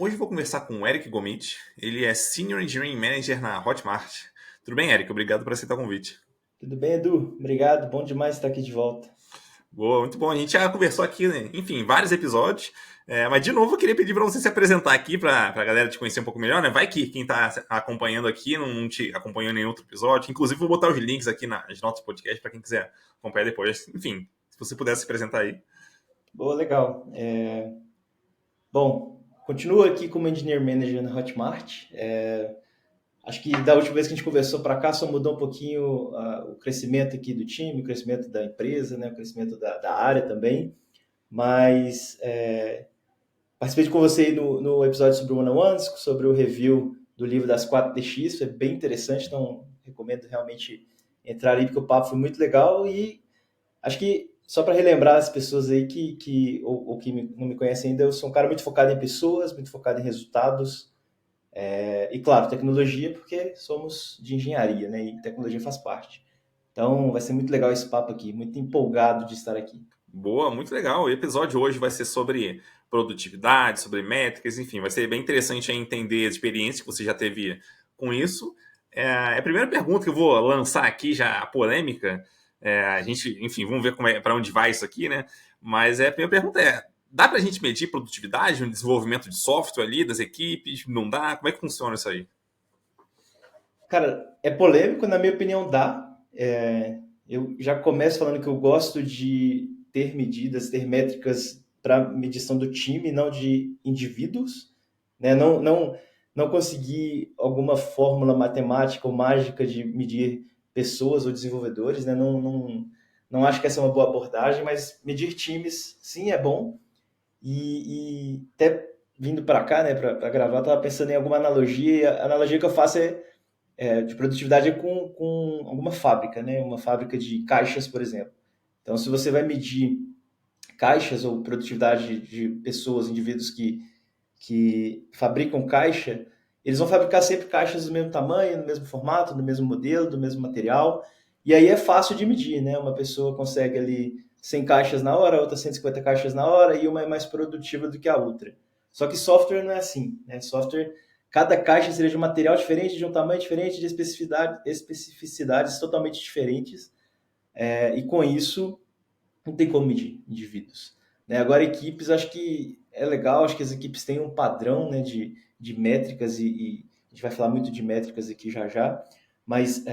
Hoje eu vou conversar com o Eric Gomit. Ele é Senior Engineering Manager na Hotmart. Tudo bem, Eric? Obrigado por aceitar o convite. Tudo bem, Edu? Obrigado, bom demais estar aqui de volta. Boa, muito bom. A gente já conversou aqui, né? Enfim, vários episódios. Mas, de novo, eu queria pedir para você se apresentar aqui para a galera te conhecer um pouco melhor, né? Vai que quem está acompanhando aqui não te acompanhou em nenhum outro episódio. Inclusive, vou botar os links aqui nas notas do podcast para quem quiser acompanhar depois. Enfim, se você pudesse se apresentar aí. Boa, legal. Bom, continuo aqui como Engineer Manager na Hotmart. Acho que da última vez que a gente conversou para cá, só mudou um pouquinho o crescimento aqui do time, o crescimento da empresa, né? O crescimento da área também. Mas participei com você aí no episódio sobre o One-on-Ones, sobre o review do livro das 4DX, foi bem interessante, então recomendo realmente entrar aí, porque o papo foi muito legal. E acho que, só para relembrar as pessoas aí ou que não me conhecem ainda, eu sou um cara muito focado em pessoas, muito focado em resultados, e claro, tecnologia, porque somos de engenharia, né? E tecnologia faz parte. Então, vai ser muito legal esse papo aqui, muito empolgado de estar aqui. Boa, muito legal. O episódio hoje vai ser sobre produtividade, sobre métricas, enfim, vai ser bem interessante entender a experiência que você já teve com isso. A primeira pergunta que eu vou lançar aqui, já a polêmica, a gente, enfim, vamos ver para onde vai isso aqui, né? Mas a primeira pergunta dá para a gente medir produtividade no desenvolvimento de software ali, das equipes? Não dá? Como é que funciona isso aí? Cara, é polêmico, na minha opinião, dá. Eu já começo falando que eu gosto de ter medidas, ter métricas para medição do time, não de indivíduos, né? Não conseguir alguma fórmula matemática ou mágica de medir pessoas ou desenvolvedores, né? Não acho que essa é uma boa abordagem, mas medir times, sim, é bom. E até vindo para cá, né, para gravar, estava pensando em alguma analogia, e a analogia que eu faço de produtividade é com alguma fábrica, né? Uma fábrica de caixas, por exemplo. Então, se você vai medir caixas ou produtividade de pessoas, indivíduos que fabricam caixa, eles vão fabricar sempre caixas do mesmo tamanho, do mesmo formato, do mesmo modelo, do mesmo material. E aí é fácil de medir, né? Uma pessoa consegue ali 100 caixas na hora, outra 150 caixas na hora, e uma é mais produtiva do que a outra. Só que software não é assim, né? Software, cada caixa seria de um material diferente, de um tamanho diferente, de especificidades totalmente diferentes. E com isso, não tem como medir indivíduos. Né? Agora, equipes, acho que é legal, acho que as equipes têm um padrão, né, de métricas, e a gente vai falar muito de métricas aqui já já, mas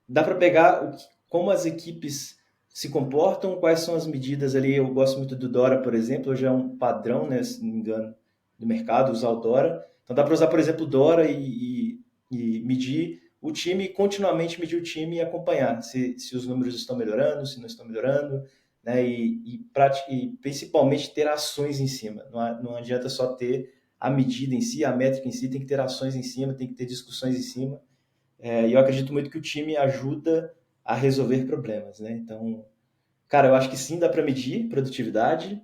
dá para pegar como as equipes se comportam, quais são as medidas ali. Eu gosto muito do Dora, por exemplo, já é um padrão, né, se não me engano, do mercado, usar o Dora. Então dá para usar, por exemplo, o Dora e medir o time, continuamente medir o time e acompanhar se os números estão melhorando, se não estão melhorando, né, e principalmente ter ações em cima. Não adianta só ter a medida em si, a métrica em si, tem que ter ações em cima, tem que ter discussões em cima. E eu acredito muito que o time ajuda a resolver problemas, né? Então, cara, eu acho que sim, dá para medir produtividade.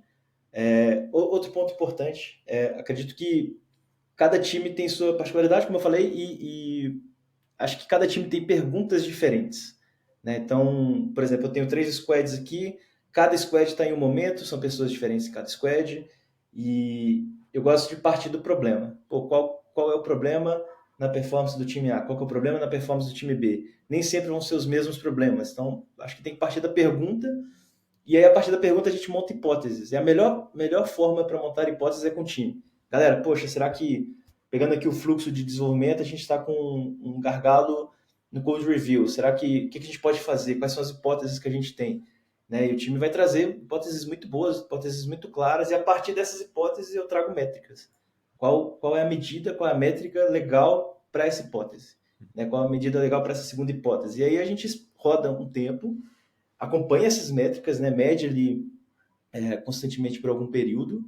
Outro ponto importante, acredito que cada time tem sua particularidade, como eu falei, e acho que cada time tem perguntas diferentes, né? Então, por exemplo, eu tenho 3 squads aqui, cada squad está em um momento, são pessoas diferentes em cada squad, e eu gosto de partir do problema. Pô, qual é o problema na performance do time A? Qual é o problema na performance do time B? Nem sempre vão ser os mesmos problemas, então acho que tem que partir da pergunta, e aí a partir da pergunta a gente monta hipóteses. E a melhor forma para montar hipóteses é com o time. Galera, poxa, será que, pegando aqui o fluxo de desenvolvimento, a gente está com um gargalo no code review? Será que o que a gente pode fazer? Quais são as hipóteses que a gente tem? Né? E o time vai trazer hipóteses muito boas, hipóteses muito claras, e a partir dessas hipóteses eu trago métricas. Qual é a medida, qual é a métrica legal para essa hipótese? Né? Qual é a medida legal para essa segunda hipótese? E aí a gente roda um tempo, acompanha essas métricas, né? Mede ali constantemente por algum período,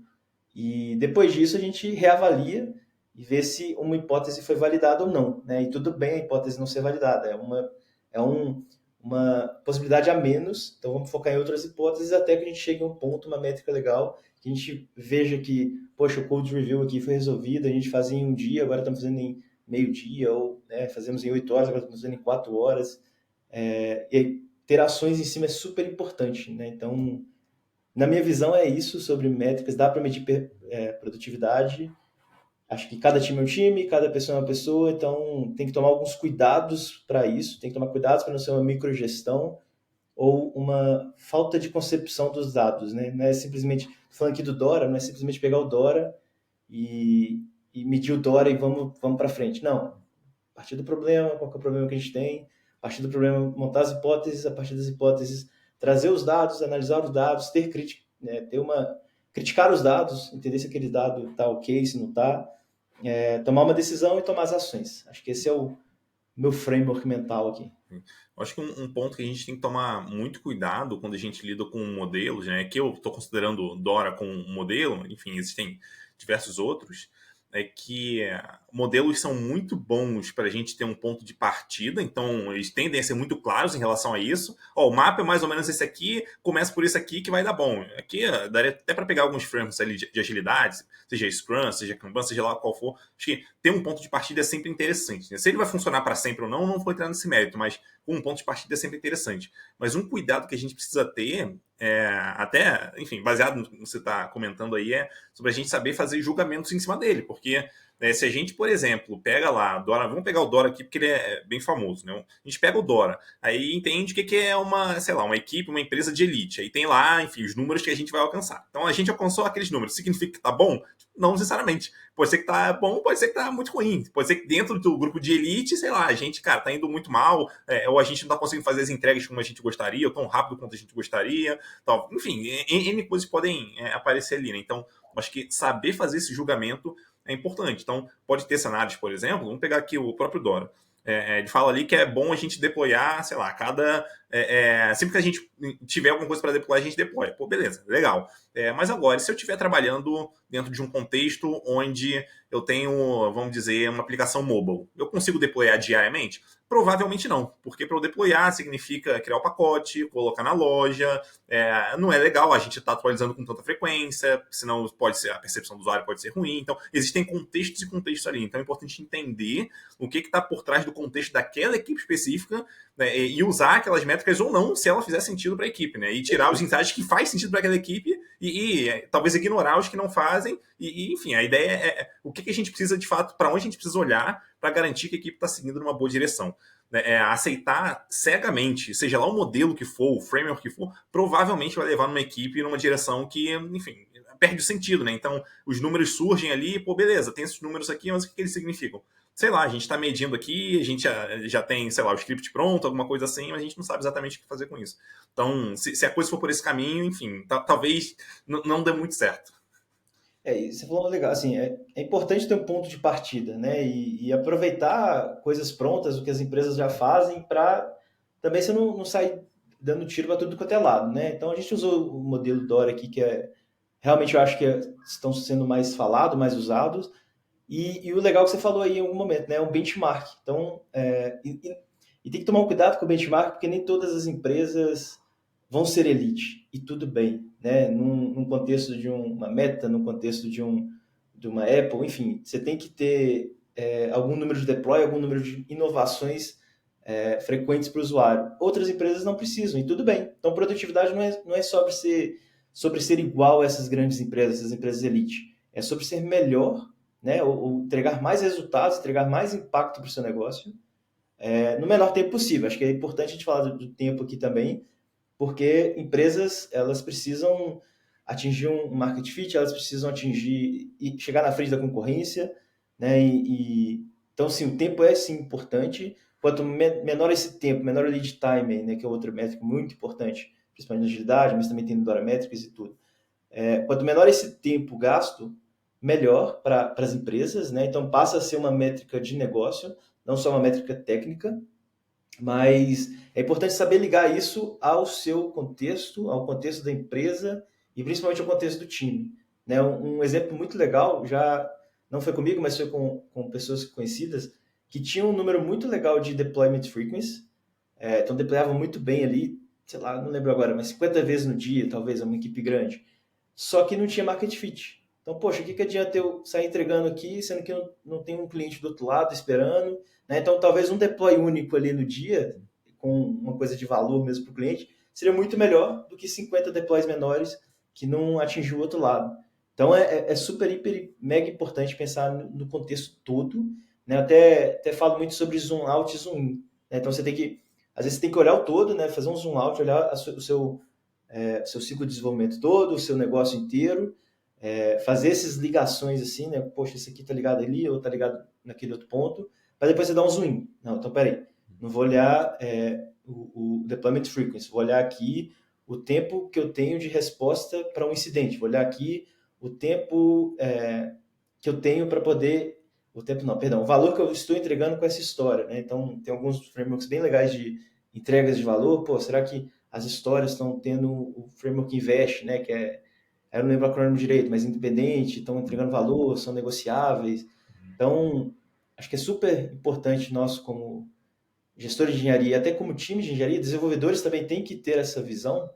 e depois disso a gente reavalia e vê se uma hipótese foi validada ou não. Né? E tudo bem a hipótese não ser validada, uma possibilidade a menos, então vamos focar em outras hipóteses até que a gente chegue a um ponto, uma métrica legal, que a gente veja que, poxa, o code review aqui foi resolvido, a gente fazia em um dia, agora estamos fazendo em meio-dia, ou fazemos em 8 horas, agora estamos fazendo em 4 horas. E ter ações em cima é super importante. Né? Então, na minha visão, é isso sobre métricas. Dá para medir produtividade. Acho que cada time é um time, cada pessoa é uma pessoa, então tem que tomar alguns cuidados para isso, tem que tomar cuidados para não ser uma microgestão ou uma falta de concepção dos dados, né? Não é simplesmente, falando aqui do Dora, não é simplesmente pegar o Dora e medir o Dora e vamos para frente. Não. A partir do problema, qual que é o problema que a gente tem, a partir do problema montar as hipóteses, a partir das hipóteses trazer os dados, analisar os dados, criticar os dados, entender se aquele dado está ok, se não está, tomar uma decisão e tomar as ações. Acho que esse é o meu framework mental aqui. Eu acho que um ponto que a gente tem que tomar muito cuidado quando a gente lida com modelos, né, que eu estou considerando Dora como um modelo, enfim, existem diversos outros, é que modelos são muito bons para a gente ter um ponto de partida, então eles tendem a ser muito claros em relação a isso. Ó, o mapa é mais ou menos esse aqui, começa por esse aqui que vai dar bom. Aqui daria até para pegar alguns frames ali de agilidade, seja Scrum, seja Kanban, seja lá qual for. Acho que ter um ponto de partida é sempre interessante, né? Se ele vai funcionar para sempre ou não, não vou entrar nesse mérito, mas um ponto de partida é sempre interessante. Mas um cuidado que a gente precisa ter, até, enfim, baseado no que você está comentando aí, é sobre a gente saber fazer julgamentos em cima dele, porque se a gente, por exemplo, pega lá, Dora, vamos pegar o Dora aqui porque ele é bem famoso, né? A gente pega o Dora, aí entende o que é uma, sei lá, uma equipe, uma empresa de elite, aí tem lá, enfim, os números que a gente vai alcançar. Então a gente alcançou aqueles números, significa que tá bom? Não necessariamente. Pode ser que tá bom, pode ser que tá muito ruim. Pode ser que dentro do grupo de elite, sei lá, a gente, cara, tá indo muito mal, ou a gente não tá conseguindo fazer as entregas como a gente gostaria, ou tão rápido quanto a gente gostaria, tal. Enfim, N coisas podem aparecer ali, né? Então, acho que saber fazer esse julgamento é importante. Então, pode ter cenários, por exemplo, vamos pegar aqui o próprio Dora. Ele fala ali que é bom a gente deployar, sei lá, sempre que a gente tiver alguma coisa para deployar, a gente deploya. Pô, beleza, legal. Mas agora, se eu estiver trabalhando dentro de um contexto onde eu tenho, vamos dizer, uma aplicação mobile, eu consigo deployar diariamente? Provavelmente não, porque para eu deployar significa criar o pacote, colocar na loja, não é legal a gente estar atualizando com tanta frequência, senão pode ser, a percepção do usuário pode ser ruim. Então, existem contextos e contextos ali. Então, é importante entender o que está por trás do contexto daquela equipe específica, né, e usar aquelas métricas ou não, se ela fizer sentido para a equipe, né? E tirar os insights que faz sentido para aquela equipe e talvez ignorar os que não fazem. Enfim, a ideia o que a gente precisa de fato, para onde a gente precisa olhar para garantir que a equipe está seguindo numa boa direção. Aceitar cegamente, seja lá o modelo que for, o framework que for, provavelmente vai levar numa equipe numa direção que, enfim, perde o sentido, né? Então, os números surgem ali, pô, beleza, tem esses números aqui, mas o que eles significam? Sei lá, a gente está medindo aqui, a gente já tem, sei lá, o script pronto, alguma coisa assim, mas a gente não sabe exatamente o que fazer com isso. Então, se a coisa for por esse caminho, enfim, talvez não dê muito certo. Você falou legal, assim, é importante ter um ponto de partida, né? E aproveitar coisas prontas, o que as empresas já fazem, para também você não sair dando tiro para tudo quanto é lado, né? Então a gente usou o modelo Dora aqui, que realmente eu acho que estão sendo mais falados, mais usados. E o legal que você falou aí em algum momento, né? É um benchmark. Então, e tem que tomar um cuidado com o benchmark, porque nem todas as empresas vão ser elite, e tudo bem, né? Num contexto de uma Meta, num contexto de uma Apple, enfim, você tem que ter algum número de deploy, algum número de inovações frequentes para o usuário. Outras empresas não precisam, e tudo bem. Então, produtividade não é sobre ser igual a essas grandes empresas, essas empresas elite. É sobre ser melhor, né? Ou entregar mais resultados, entregar mais impacto para o seu negócio, no menor tempo possível. Acho que é importante a gente falar do tempo aqui também, porque empresas, elas precisam atingir um market fit, elas precisam atingir e chegar na frente da concorrência, né? Então, sim, o tempo é sim importante. Quanto menor esse tempo, menor o lead time, né, que é outra métrica muito importante, principalmente na agilidade, mas também tem no Dora Metrics e tudo. Quanto menor esse tempo gasto, melhor para as empresas, né? Então passa a ser uma métrica de negócio, não só uma métrica técnica, mas é importante saber ligar isso ao seu contexto, ao contexto da empresa e principalmente ao contexto do time, né? Um exemplo muito legal, já não foi comigo, mas foi com pessoas conhecidas, que tinham um número muito legal de deployment frequency, então deployavam muito bem ali, sei lá, não lembro agora, mas 50 vezes no dia, talvez, uma equipe grande, só que não tinha market fit. Então, poxa, o que adianta eu sair entregando aqui, sendo que eu não tem um cliente do outro lado esperando, né? Então, talvez um deploy único ali no dia, com uma coisa de valor mesmo para o cliente, seria muito melhor do que 50 deploys menores que não atingiu o outro lado. Então é super, hiper, mega importante pensar no contexto todo, né? Até falo muito sobre zoom out e zoom in, né? Então às vezes você tem que olhar o todo, né? Fazer um zoom out, olhar o seu ciclo de desenvolvimento todo, o seu negócio inteiro, fazer essas ligações assim, né? Poxa, esse aqui tá ligado ali, ou tá ligado naquele outro ponto, para depois você dar um zoom in. Não, então peraí, não vou olhar o deployment frequency, vou olhar aqui o tempo que eu tenho de resposta para um incidente, vou olhar aqui o tempo que eu tenho para poder. O tempo não, perdão, o valor que eu estou entregando com essa história, né? Então, tem alguns frameworks bem legais de entregas de valor. Pô, será que as histórias estão tendo o framework Invest, né? Eu não lembro o acrônimo direito, mas independente, estão entregando valor, são negociáveis. Então, acho que é super importante nós, como gestores de engenharia, até como time de engenharia, desenvolvedores também têm que ter essa visão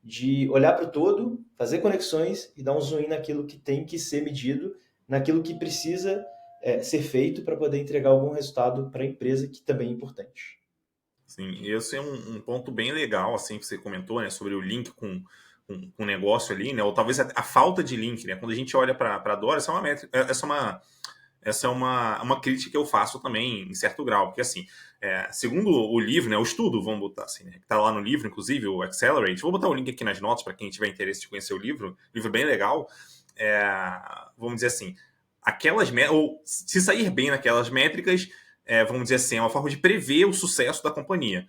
de olhar para o todo, fazer conexões e dar um zoom in naquilo que tem que ser medido, naquilo que precisa ser feito para poder entregar algum resultado para a empresa, que também é importante. Sim, esse é um ponto bem legal, assim, que você comentou, né, sobre o link com o negócio ali, né, ou talvez a falta de link, né, quando a gente olha para a Dora, essa é uma métrica, essa é uma crítica que eu faço também, em certo grau, porque assim, segundo o livro, né, o estudo, vamos botar assim, né, que tá lá no livro, inclusive, o Accelerate, vou botar o link aqui nas notas para quem tiver interesse de conhecer o livro bem legal, vamos dizer assim, ou se sair bem naquelas métricas, vamos dizer assim, é uma forma de prever o sucesso da companhia.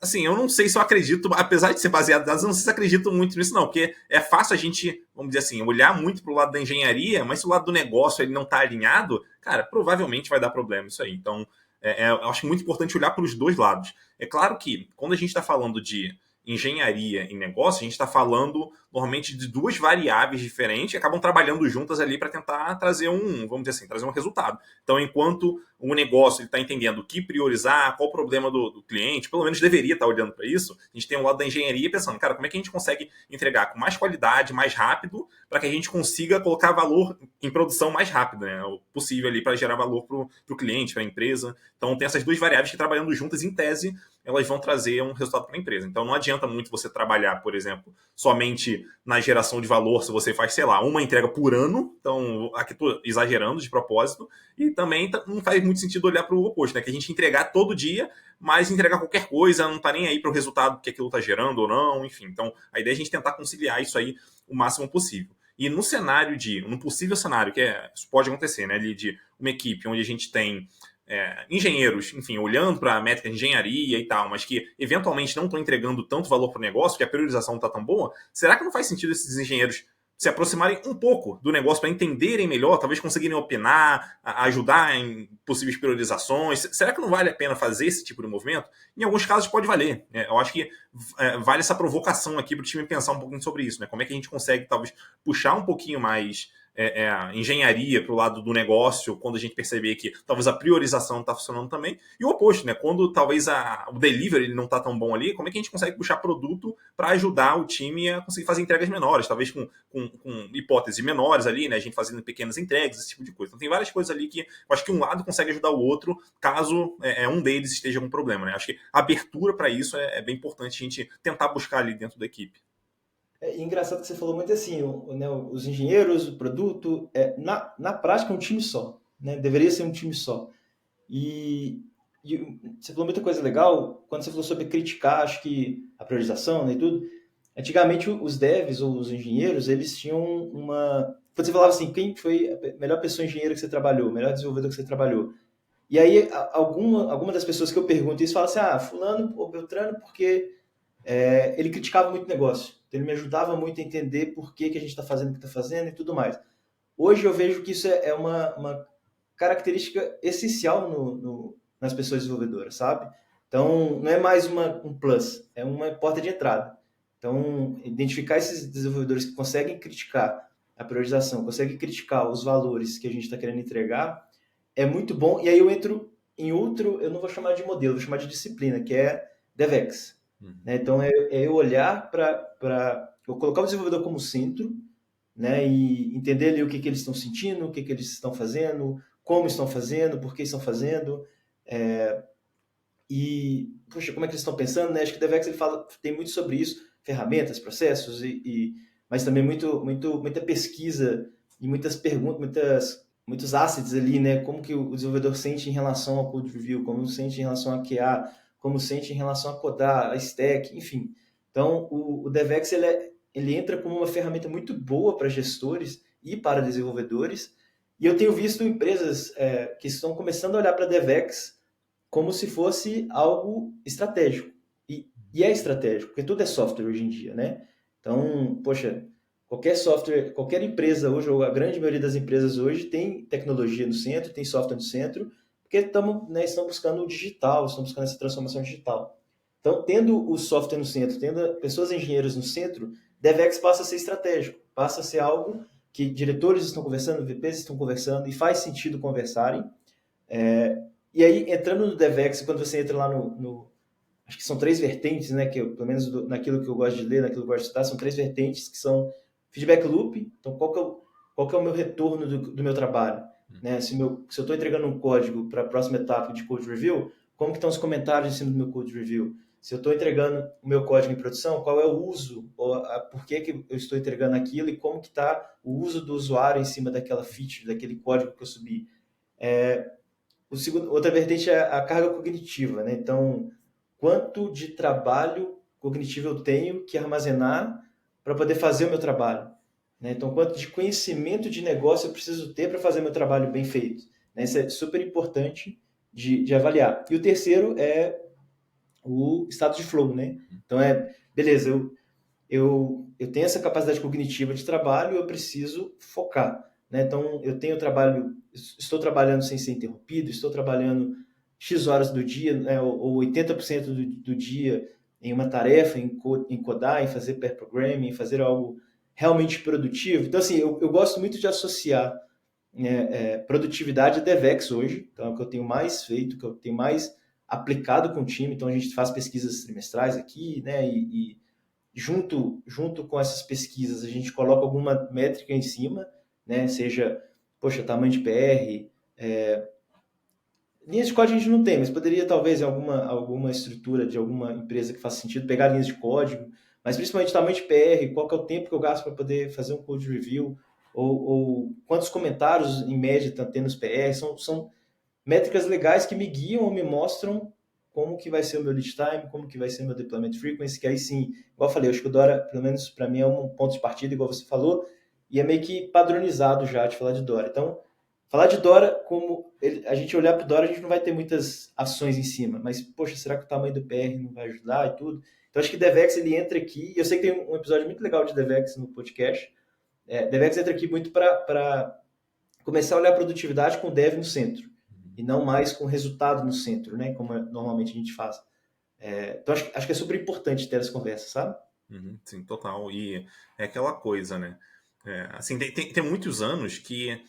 Assim, eu não sei se eu acredito, apesar de ser baseado em dados, eu não sei se eu acredito muito nisso, não, porque é fácil a gente, vamos dizer assim, olhar muito para o lado da engenharia, mas se o lado do negócio ele não está alinhado, cara, provavelmente vai dar problema isso aí. Então, eu acho muito importante olhar para os dois lados. É claro que, quando a gente está falando de engenharia e negócio, a gente está falando normalmente de duas variáveis diferentes que acabam trabalhando juntas ali para tentar trazer vamos dizer assim, trazer um resultado. Então, enquanto o negócio está entendendo o que priorizar, qual o problema do cliente, pelo menos deveria estar olhando para isso, a gente tem um lado da engenharia pensando, cara, como é que a gente consegue entregar com mais qualidade, mais rápido, para que a gente consiga colocar valor em produção mais rápido, né? O possível ali para gerar valor para o cliente, para a empresa. Então, tem essas duas variáveis que trabalhando juntas, em tese, elas vão trazer um resultado para a empresa. Então, não adianta muito você trabalhar, por exemplo, somente na geração de valor se você faz, sei lá, uma entrega por ano. Então, aqui estou exagerando de propósito. E também não faz muito sentido olhar para o oposto, né? Que a gente entregar todo dia, mas entregar qualquer coisa, não está nem aí para o resultado que aquilo está gerando ou não, enfim. Então, a ideia é a gente tentar conciliar isso aí o máximo possível. E no possível cenário, que isso pode acontecer, né? De uma equipe onde a gente tem engenheiros, enfim, olhando para a métrica de engenharia e tal, mas que eventualmente não estão entregando tanto valor para o negócio, que a priorização não está tão boa, será que não faz sentido esses engenheiros se aproximarem um pouco do negócio para entenderem melhor, talvez conseguirem opinar, ajudar em possíveis priorizações? Será que não vale a pena fazer esse tipo de movimento? Em alguns casos pode valer. Eu acho que vale essa provocação aqui para o time pensar um pouquinho sobre isso, né? Como é que a gente consegue talvez puxar um pouquinho mais engenharia para o lado do negócio, quando a gente perceber que talvez a priorização não está funcionando também, e o oposto, né? Quando talvez o delivery ele não está tão bom ali, como é que a gente consegue puxar produto para ajudar o time a conseguir fazer entregas menores, talvez com hipóteses menores ali, né? A gente fazendo pequenas entregas, esse tipo de coisa. Então tem várias coisas ali que eu acho que um lado consegue ajudar o outro, caso um deles esteja com problema, né? Acho que a abertura para isso é bem importante a gente tentar buscar ali dentro da equipe. É engraçado que você falou muito assim, né, os engenheiros, o produto, na prática é um time só, né? Deveria ser um time só. E você falou muita coisa legal, quando você falou sobre criticar, acho que a priorização, né, e tudo. Antigamente os devs ou os engenheiros, eles tinham uma... Quando você falava assim, quem foi a melhor pessoa engenheira que você trabalhou, o melhor desenvolvedor que você trabalhou? E aí alguma das pessoas que eu pergunto isso fala assim, fulano ou Beltrano, porque ele criticava muito o negócio. Então, ele me ajudava muito a entender por que a gente está fazendo o que está fazendo e tudo mais. Hoje eu vejo que isso é uma característica essencial nas pessoas desenvolvedoras, sabe? Então, não é mais um plus, é uma porta de entrada. Então, identificar esses desenvolvedores que conseguem criticar a priorização, conseguem criticar os valores que a gente está querendo entregar, é muito bom. E aí eu entro em outro, eu não vou chamar de modelo, vou chamar de disciplina, que é DevX. Né? Então, é eu olhar para... Eu colocar o desenvolvedor como centro, né? E entender ali o que eles estão sentindo, o que eles estão fazendo, como estão fazendo, por que estão fazendo, e, poxa, como é que eles estão pensando, né? Acho que o DevX ele fala, tem muito sobre isso, ferramentas, processos e mas também muita pesquisa e muitas perguntas, muitos assets ali, né? Como que o desenvolvedor sente em relação ao code review, como sente em relação a QA, como sente em relação a codar, a stack, enfim. Então, o DevX ele entra como uma ferramenta muito boa para gestores e para desenvolvedores, e eu tenho visto empresas que estão começando a olhar para DevX como se fosse algo estratégico. E é estratégico, porque tudo é software hoje em dia, né? Então, poxa, qualquer software, qualquer empresa hoje, ou a grande maioria das empresas hoje, tem tecnologia no centro, tem software no centro, porque estão buscando o digital, estão buscando essa transformação digital. Então, tendo o software no centro, tendo pessoas engenheiras no centro, DevX passa a ser estratégico, passa a ser algo que diretores estão conversando, VPs estão conversando, e faz sentido conversarem. E aí, entrando no DevX, quando você entra lá acho que são 3 vertentes, né? Que pelo menos naquilo que eu gosto de ler, naquilo que eu gosto de estudar, são 3 vertentes que são feedback loop. Então, qual que é o meu retorno do meu trabalho? Né? Se eu estou entregando um código para a próxima etapa de code review, como que estão os comentários em cima do meu code review? Se eu estou entregando o meu código em produção, qual é o uso? Por que eu estou entregando aquilo e como que está o uso do usuário em cima daquela feature, daquele código que eu subi? Outra vertente é a carga cognitiva, né? Então, quanto de trabalho cognitivo eu tenho que armazenar para poder fazer o meu trabalho, né? Então, quanto de conhecimento de negócio eu preciso ter para fazer meu trabalho bem feito, né? Isso é super importante de avaliar. E o terceiro é o estado de flow, né? Então, beleza, eu tenho essa capacidade cognitiva de trabalho e eu preciso focar, né? Então, estou trabalhando sem ser interrompido, estou trabalhando X horas do dia, né? Ou 80% do dia em uma tarefa, em codar, em fazer pair programming, em fazer algo realmente produtivo. Então, assim, eu gosto muito de associar, né, produtividade a DevX hoje, então é o que eu tenho mais feito, que eu tenho mais aplicado com o time. Então, a gente faz pesquisas trimestrais aqui, né? E junto com essas pesquisas, a gente coloca alguma métrica em cima, né? Seja, poxa, tamanho de PR, linhas de código a gente não tem, mas poderia talvez em alguma estrutura de alguma empresa que faça sentido pegar linhas de código, mas principalmente tamanho de PR, qual que é o tempo que eu gasto para poder fazer um code review, ou quantos comentários em média está tendo os PR, são métricas legais que me guiam ou me mostram como que vai ser o meu lead time, como que vai ser o meu deployment frequency, que aí sim, igual eu falei, eu acho que o Dora, pelo menos para mim, é um ponto de partida, igual você falou, e é meio que padronizado já de falar de Dora. Então, falar de Dora, a gente olhar para o Dora, a gente não vai ter muitas ações em cima, mas, poxa, será que o tamanho do PR não vai ajudar e tudo? Então, acho que DevX, ele entra aqui, e eu sei que tem um episódio muito legal de DevX no podcast, DevX entra aqui muito para começar a olhar a produtividade com o dev no centro e não mais com o resultado no centro, né? Como normalmente a gente faz. Então, acho que é super importante ter essa conversa, sabe? Sim, total. E é aquela coisa, né? Assim, tem muitos anos que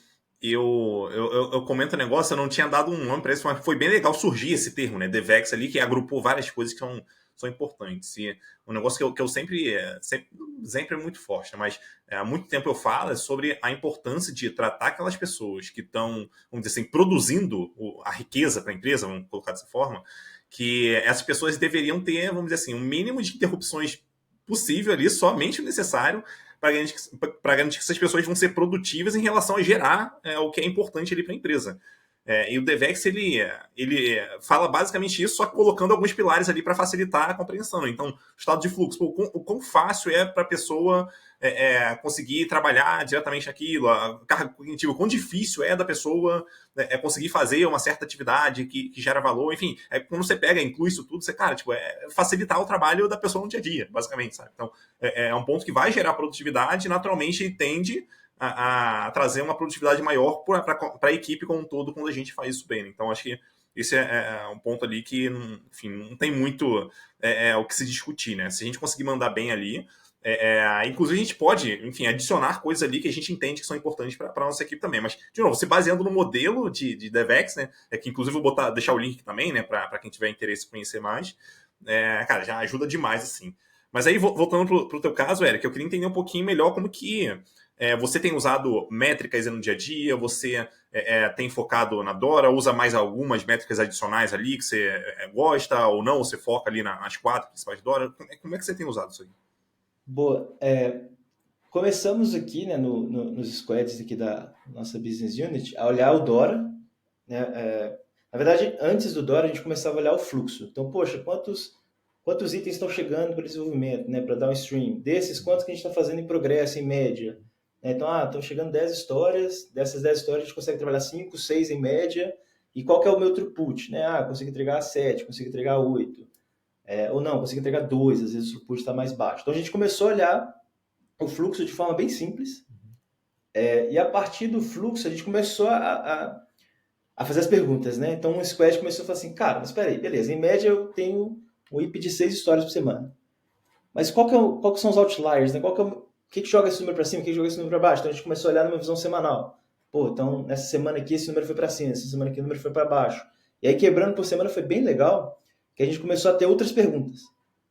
eu comento o negócio, eu não tinha dado um nome para isso, mas foi bem legal surgir esse termo, né? DevX ali, que agrupou várias coisas que são importantes. E um negócio que eu sempre é muito forte, né? Mas há muito tempo eu falo sobre a importância de tratar aquelas pessoas que estão, vamos dizer assim, produzindo a riqueza para a empresa, vamos colocar dessa forma, que essas pessoas deveriam ter, vamos dizer assim, um mínimo de interrupções possível ali, somente o necessário para garantir que essas pessoas vão ser produtivas em relação a gerar o que é importante ali para a empresa. E o DevX ele fala basicamente isso, só colocando alguns pilares ali para facilitar a compreensão. Então, estado de fluxo, o quão fácil é para a pessoa conseguir trabalhar diretamente aquilo, a carga cognitiva, o quão difícil é da pessoa conseguir fazer uma certa atividade que gera valor, enfim, quando você pega, inclui isso tudo, você, cara, tipo, facilitar o trabalho da pessoa no dia a dia, basicamente, sabe? Então, é um ponto que vai gerar produtividade e naturalmente tende a trazer uma produtividade maior para a equipe como um todo quando a gente faz isso bem. Então, acho que esse é um ponto ali que, enfim, não tem muito o que se discutir, né? Se a gente conseguir mandar bem ali, inclusive a gente pode, enfim, adicionar coisas ali que a gente entende que são importantes para a nossa equipe também. Mas, de novo, se baseando no modelo de DevX, né? Que inclusive eu vou deixar o link também, né? Para quem tiver interesse em conhecer mais. Cara, já ajuda demais, assim. Mas aí, voltando para o teu caso, Eric, eu queria entender um pouquinho melhor como que você tem usado métricas no dia a dia, você tem focado na Dora, usa mais algumas métricas adicionais ali que você gosta ou não, ou você foca ali nas 4 principais Dora. Como é que você tem usado isso aí? Boa. Começamos aqui, né, nos squads aqui da nossa business unit, a olhar o Dora, né? Na verdade, antes do Dora, a gente começava a olhar o fluxo. Então, poxa, quantos itens estão chegando para desenvolvimento, né, para downstream? Desses, quantos que a gente está fazendo em progresso, em média? Então, estão chegando 10 histórias, dessas 10 histórias a gente consegue trabalhar 5, 6 em média, e qual que é o meu throughput? Né? Consigo entregar 7, consigo entregar 8, ou não, consigo entregar 2, às vezes o throughput está mais baixo. Então, a gente começou a olhar o fluxo de forma bem simples, e a partir do fluxo a gente começou a fazer as perguntas, né? Então o squad começou a falar assim, cara, mas espera aí, beleza, em média eu tenho um IP de 6 histórias por semana. Mas qual que são os outliers, né? O que joga esse número para cima, o que joga esse número para baixo? Então a gente começou a olhar numa visão semanal. Pô, então nessa semana aqui esse número foi para cima, essa semana aqui o número foi para baixo. E aí quebrando por semana foi bem legal, que a gente começou a ter outras perguntas,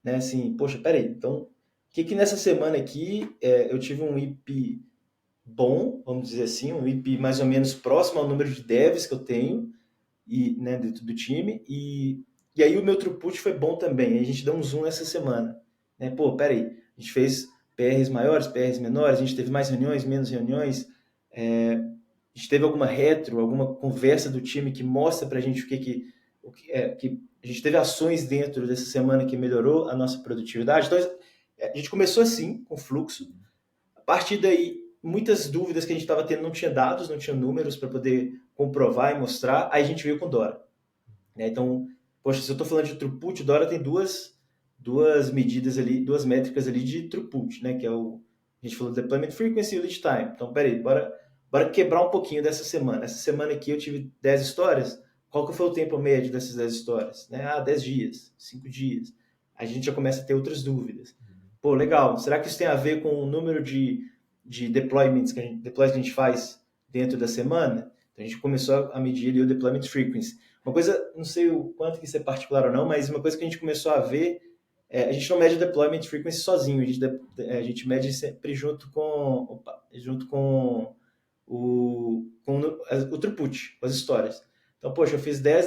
né? Assim, poxa, peraí, então o que nessa semana aqui eu tive um IP bom, vamos dizer assim, um IP mais ou menos próximo ao número de devs que eu tenho, e, né, dentro do time, e aí o meu throughput foi bom também, a gente deu um zoom essa semana, né? Pô, peraí, a gente fez PRs maiores, PRs menores, a gente teve mais reuniões, menos reuniões, a gente teve alguma retro, alguma conversa do time que mostra pra gente que a gente teve ações dentro dessa semana que melhorou a nossa produtividade. Então, a gente começou assim, com fluxo. A partir daí, muitas dúvidas que a gente estava tendo não tinha dados, não tinha números para poder comprovar e mostrar. Aí a gente veio com Dora. Né? Então, poxa, se eu estou falando de throughput, o Dora tem duas medidas ali, duas métricas ali de throughput, né? Que é a gente falou deployment frequency e lead time. Então, peraí, bora quebrar um pouquinho dessa semana. Essa semana aqui eu tive 10 histórias. Qual que foi o tempo médio dessas 10 histórias? Né? 10 dias, 5 dias. A gente já começa a ter outras dúvidas. Pô, legal. Será que isso tem a ver com o número de deployments que a gente faz dentro da semana? Então, a gente começou a medir ali o deployment frequency. Uma coisa, não sei o quanto que isso é particular ou não, mas uma coisa que a gente começou a ver, a gente não mede o deployment frequency sozinho, a gente mede sempre junto com o throughput, com as histórias. Então, poxa, eu fiz 10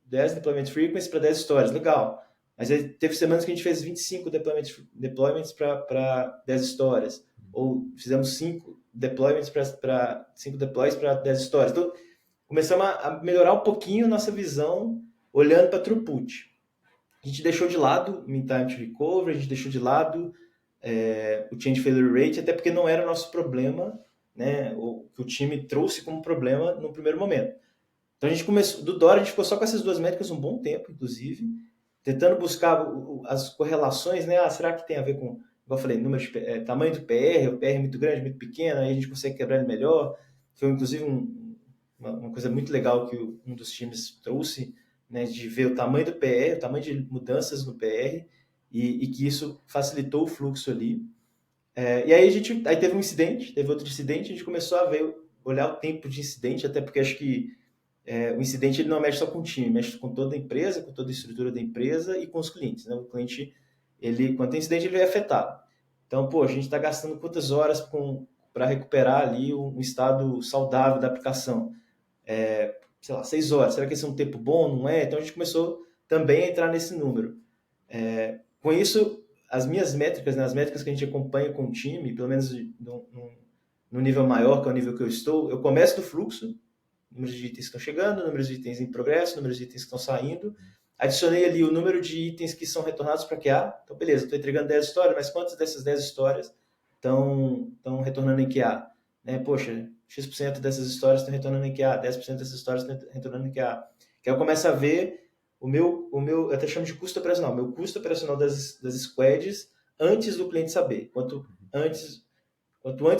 deployment frequency para 10 histórias, legal. Mas aí teve semanas que a gente fez 25 deployments para 10 histórias. Ou fizemos 5 deployments para 5 deploys para 10 histórias. Então, começamos a melhorar um pouquinho nossa visão olhando para throughput. A gente deixou de lado o mean time to recovery, a gente deixou de lado o change failure rate, até porque não era o nosso problema, né, o que o time trouxe como problema no primeiro momento. Então a gente começou, do Dora a gente ficou só com essas duas métricas um bom tempo, inclusive, tentando buscar as correlações, né? Será que tem a ver com, como eu falei, tamanho do PR, o PR é muito grande, muito pequeno, aí a gente consegue quebrar ele melhor. Foi inclusive uma coisa muito legal que um dos times trouxe, né, de ver o tamanho do PR, o tamanho de mudanças no PR, e que isso facilitou o fluxo ali. E aí aí teve um incidente, teve outro incidente, a gente começou a olhar o tempo de incidente, até porque acho que o incidente ele não mexe só com o time, mexe com toda a empresa, com toda a estrutura da empresa e com os clientes. Né? O cliente, quando tem incidente, ele é afetado. Então, pô, a gente está gastando quantas horas para recuperar ali um estado saudável da aplicação? Sei lá, 6 horas. Será que esse é um tempo bom? Não é? Então, a gente começou também a entrar nesse número. Com isso, as minhas métricas, né, as métricas que a gente acompanha com o time, pelo menos no nível maior, que é o nível que eu estou, eu começo do fluxo, número de itens que estão chegando, número de itens em progresso, número de itens que estão saindo. Adicionei ali o número de itens que são retornados para QA. Então, beleza, estou entregando 10 histórias, mas quantas dessas 10 histórias estão retornando em QA? Né? Poxa, X% dessas histórias estão retornando em QA, 10% dessas histórias estão retornando em QA. Que aí eu começo a ver o meu, eu até chamo de custo operacional, meu custo operacional das squads antes do cliente saber. Quanto antes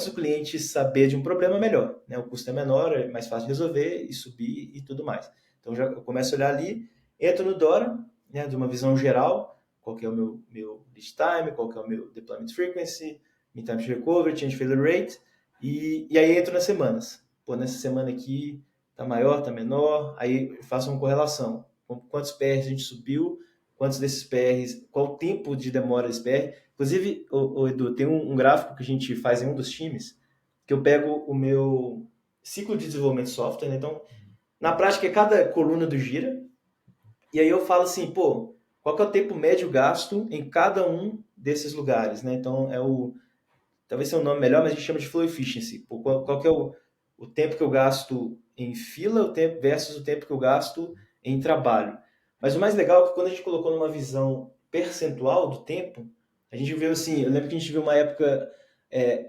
o cliente saber de um problema, melhor. Né? O custo é menor, é mais fácil de resolver e subir e tudo mais. Então, eu começo a olhar ali, entro no Dora, né, de uma visão geral, qual que é o meu lead time, qual que é o meu deployment frequency, mean time to recovery, change failure rate, e aí entro nas semanas. Pô, nessa semana aqui tá maior, tá menor, aí faço uma correlação. Quantos PRs a gente subiu, quantos desses PRs, qual o tempo de demora desse PR. Inclusive, Edu, tem um gráfico que a gente faz em um dos times, que eu pego o meu ciclo de desenvolvimento de software, né? Então, na prática, é cada coluna do Gira, e aí eu falo assim, pô, qual que é o tempo médio gasto em cada um desses lugares, né? Então, talvez seja um nome melhor, mas a gente chama de Flow Efficiency. Qual que é o tempo que eu gasto em fila, o tempo versus o tempo que eu gasto em trabalho. Mas o mais legal é que quando a gente colocou numa visão percentual do tempo, a gente viu assim, eu lembro que a gente viu uma época,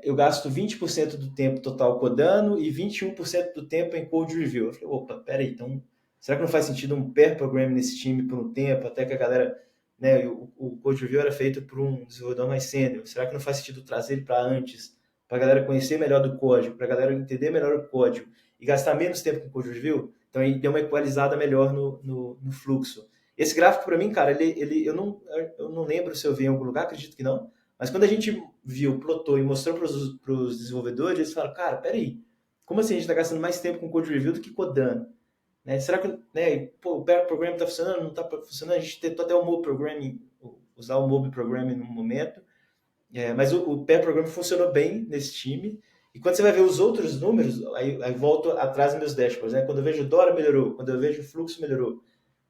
eu gasto 20% do tempo total codando e 21% do tempo em code review. Eu falei, opa, peraí, então, será que não faz sentido um pair program nesse time por um tempo, até que a galera, né, o code review era feito por um desenvolvedor mais sênior, será que não faz sentido trazer ele para antes, para a galera conhecer melhor do código, para a galera entender melhor o código e gastar menos tempo com code review? Então, aí deu uma equalizada melhor no fluxo. Esse gráfico, para mim, cara, eu não lembro se eu vi em algum lugar, acredito que não, mas quando a gente viu, plotou e mostrou para os desenvolvedores, eles falaram, cara, peraí, como assim a gente está gastando mais tempo com code review do que codando? Né? Será que, né, pô, o pair programming está funcionando? Não está funcionando? A gente tentou até o mob programming, usar o mob programming no momento, mas o pair programming funcionou bem nesse time. E quando você vai ver os outros números, aí volto atrás nos meus dashboards, né? Quando eu vejo o Dora melhorou, quando eu vejo o fluxo melhorou,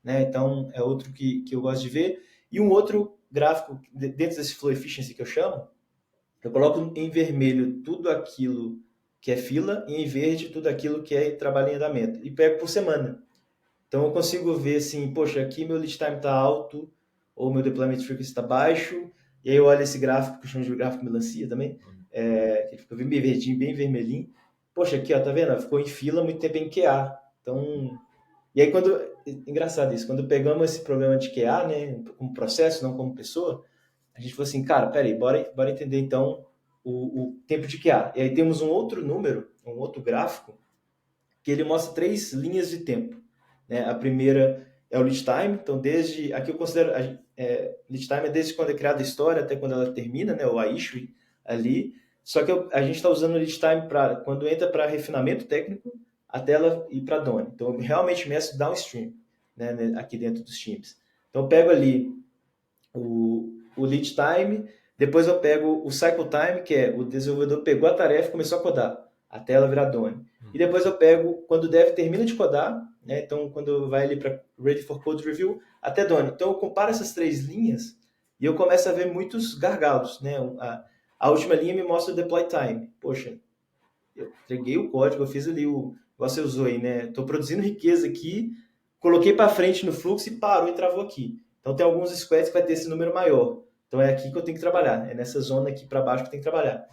né? Então é outro que eu gosto de ver. E um outro gráfico dentro desse Flow Efficiency que eu chamo, eu coloco em vermelho tudo aquilo que é fila e em verde tudo aquilo que é trabalho em andamento. E pego por semana. Então eu consigo ver assim, poxa, aqui meu lead time está alto ou meu deployment frequency está baixo. E aí eu olho esse gráfico, que eu chamo de gráfico melancia também, que fica bem verdinho, bem vermelhinho. Poxa, aqui, ó, tá vendo? Ficou em fila muito tempo em QA. Então, e aí engraçado isso, quando pegamos esse problema de QA, né, como processo, não como pessoa, a gente falou assim, cara, peraí, bora entender então o tempo de QA. E aí temos um outro número, um outro gráfico, que ele mostra 3 linhas de tempo. Né? A primeira é o lead time, então aqui eu considero, lead time é desde quando é criada a história até quando ela termina, né, o issue ali, só que a gente está usando o lead time para quando entra para refinamento técnico até ela ir para Done. Então eu realmente meço downstream, né, aqui dentro dos times. Então eu pego ali o lead time, depois eu pego o cycle time, que é o desenvolvedor pegou a tarefa e começou a codar, até ela virar Done. E depois eu pego quando o dev termina de codar, né? Então quando vai ali para Ready for Code Review, até Done. Então eu comparo essas 3 linhas e eu começo a ver muitos gargalos. Né? A última linha me mostra o deploy time. Poxa, eu entreguei o código, eu fiz ali você usou aí, né? Estou produzindo riqueza aqui, coloquei para frente no fluxo e parou e travou aqui. Então tem alguns squads que vai ter esse número maior. Então é aqui que eu tenho que trabalhar, é nessa zona aqui para baixo que eu tenho que trabalhar.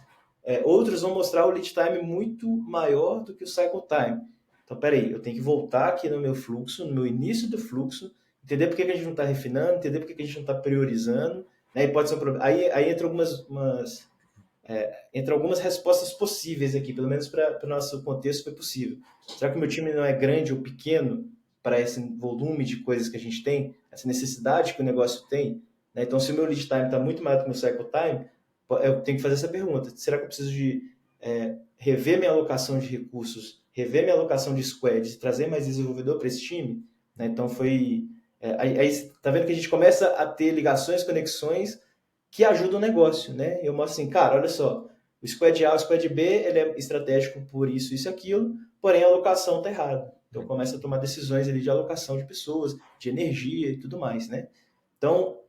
Outros vão mostrar o lead time muito maior do que o cycle time. Então, peraí, eu tenho que voltar aqui no meu fluxo, no meu início do fluxo, entender por que a gente não está refinando, entender por que a gente não está priorizando, né? E pode ser um problema. Aí entra algumas respostas possíveis aqui, pelo menos para o nosso contexto foi possível. Será que o meu time não é grande ou pequeno para esse volume de coisas que a gente tem, essa necessidade que o negócio tem? Né? Então, se o meu lead time está muito maior do que o meu cycle time, eu tenho que fazer essa pergunta. Será que eu preciso de rever minha alocação de recursos, rever minha alocação de squads, trazer mais desenvolvedor para esse time? Né? Então, aí tá vendo que a gente começa a ter ligações, conexões que ajudam o negócio, né? Eu mostro assim, cara, olha só, o squad A, o squad B, ele é estratégico por isso, isso e aquilo, porém a alocação está errada. Então começa a tomar decisões ali de alocação de pessoas, de energia e tudo mais, né? Então,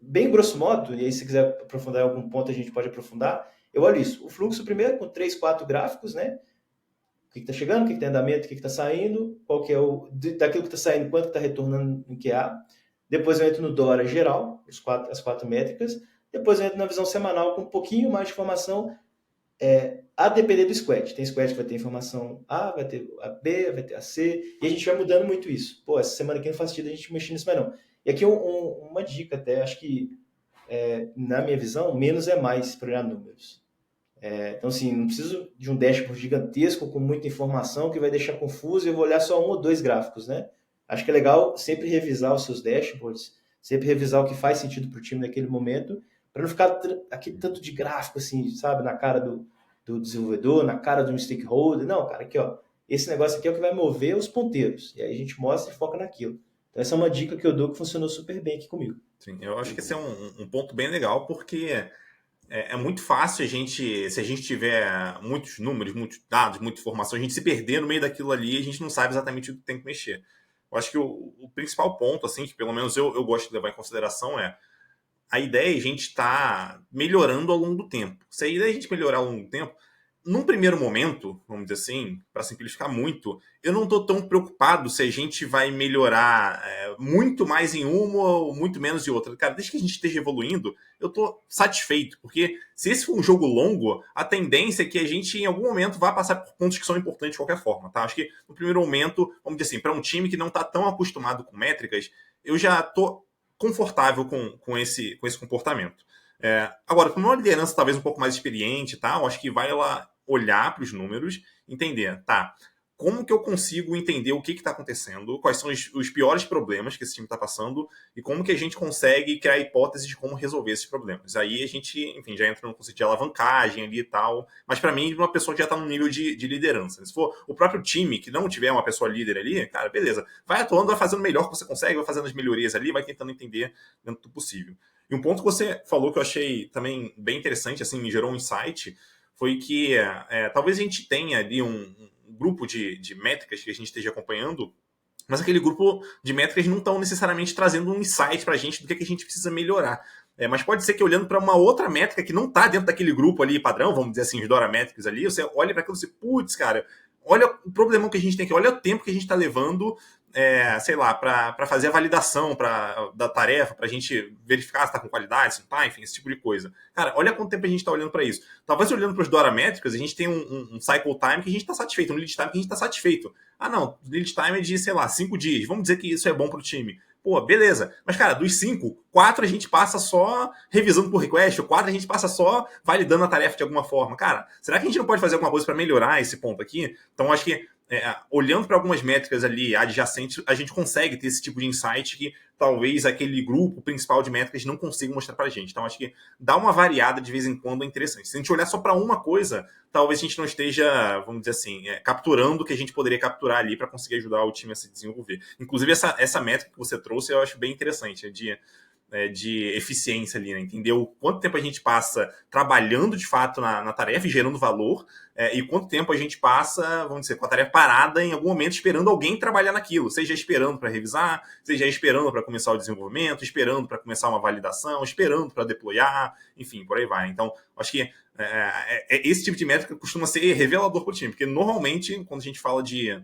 bem grosso modo, e aí se quiser aprofundar em algum ponto a gente pode aprofundar, eu olho isso. O fluxo primeiro com 3, 4 gráficos, né? O que está chegando, o que está em andamento, o que está saindo, qual que é daquilo que está saindo, quanto está retornando em QA. Depois eu entro no Dora geral, as 4 métricas. Depois eu entro na visão semanal com um pouquinho mais de informação, a depender do squad. Tem squad que vai ter informação A, vai ter a B, vai ter a C, e a gente vai mudando muito isso. Pô, essa semana aqui não faz sentido a gente mexer nisso mais não. E aqui uma dica até, acho que, na minha visão, menos é mais para olhar números. Então, assim, não preciso de um dashboard gigantesco com muita informação que vai deixar confuso e eu vou olhar só 1 ou 2 gráficos, né? Acho que é legal sempre revisar os seus dashboards, sempre revisar o que faz sentido para o time naquele momento, para não ficar aquele tanto de gráfico, assim, sabe, na cara do desenvolvedor, na cara de um stakeholder. Não, cara, aqui, ó, esse negócio aqui é o que vai mover os ponteiros. E aí a gente mostra e foca naquilo. Então, essa é uma dica que eu dou que funcionou super bem aqui comigo. Sim, eu acho que esse é um ponto bem legal, porque é muito fácil se a gente tiver muitos números, muitos dados, muita informação, a gente se perder no meio daquilo ali e a gente não sabe exatamente o que tem que mexer. Eu acho que o principal ponto, assim, que pelo menos eu gosto de levar em consideração a ideia é a gente estar melhorando ao longo do tempo. Se a ideia é a gente melhorar ao longo do tempo, num primeiro momento, vamos dizer assim, para simplificar muito, eu não estou tão preocupado se a gente vai melhorar muito mais em uma ou muito menos em outra. Cara, desde que a gente esteja evoluindo, eu estou satisfeito, porque se esse for um jogo longo, a tendência é que a gente em algum momento vá passar por pontos que são importantes de qualquer forma, tá? Acho que no primeiro momento, vamos dizer assim, para um time que não está tão acostumado com métricas, eu já estou confortável com esse comportamento. Agora, com uma liderança talvez um pouco mais experiente e tal, acho que vai lá olhar para os números, entender, tá, como que eu consigo entender o que está acontecendo, quais são os piores problemas que esse time está passando e como que a gente consegue criar hipóteses de como resolver esses problemas. Aí a gente, enfim, já entra no conceito de alavancagem ali e tal, mas para mim, uma pessoa que já está no nível de liderança. Se for o próprio time que não tiver uma pessoa líder ali, cara, beleza, vai atuando, vai fazendo o melhor que você consegue, vai fazendo as melhorias ali, vai tentando entender dentro do possível. E um ponto que você falou que eu achei também bem interessante, assim, me gerou um insight, foi que talvez a gente tenha ali um grupo de métricas que a gente esteja acompanhando, mas aquele grupo de métricas não estão necessariamente trazendo um insight para a gente do que a gente precisa melhorar. Mas pode ser que olhando para uma outra métrica que não está dentro daquele grupo ali padrão, vamos dizer assim, os Dora Métricas ali, você olha para aquilo e você, putz, cara, olha o problemão que a gente tem aqui, olha o tempo que a gente está levando, sei lá, para fazer a validação da tarefa, para a gente verificar se está com qualidade, se não está, enfim, esse tipo de coisa. Cara, olha quanto tempo a gente está olhando para isso. Talvez olhando para os Dora Métricas, a gente tem um cycle time que a gente está satisfeito, um lead time que a gente está satisfeito. Ah, não, o lead time é de, sei lá, 5 dias. Vamos dizer que isso é bom para o time. Pô, beleza. Mas, cara, dos 5, 4 a gente passa só revisando por request, 4 a gente passa só validando a tarefa de alguma forma. Cara, será que a gente não pode fazer alguma coisa para melhorar esse ponto aqui? Então, acho que olhando para algumas métricas ali adjacentes, a gente consegue ter esse tipo de insight que talvez aquele grupo principal de métricas não consiga mostrar para a gente. Então, acho que dar uma variada de vez em quando é interessante. Se a gente olhar só para uma coisa, talvez a gente não esteja, vamos dizer assim, capturando o que a gente poderia capturar ali para conseguir ajudar o time a se desenvolver. Inclusive, essa métrica que você trouxe eu acho bem interessante, de eficiência ali, né? Entender o quanto tempo a gente passa trabalhando de fato na tarefa e gerando valor, e quanto tempo a gente passa, vamos dizer, com a tarefa parada em algum momento esperando alguém trabalhar naquilo, seja esperando para revisar, seja esperando para começar o desenvolvimento, esperando para começar uma validação, esperando para deployar, enfim, por aí vai. Então, acho que esse tipo de métrica costuma ser revelador para o time, porque normalmente, quando a gente fala de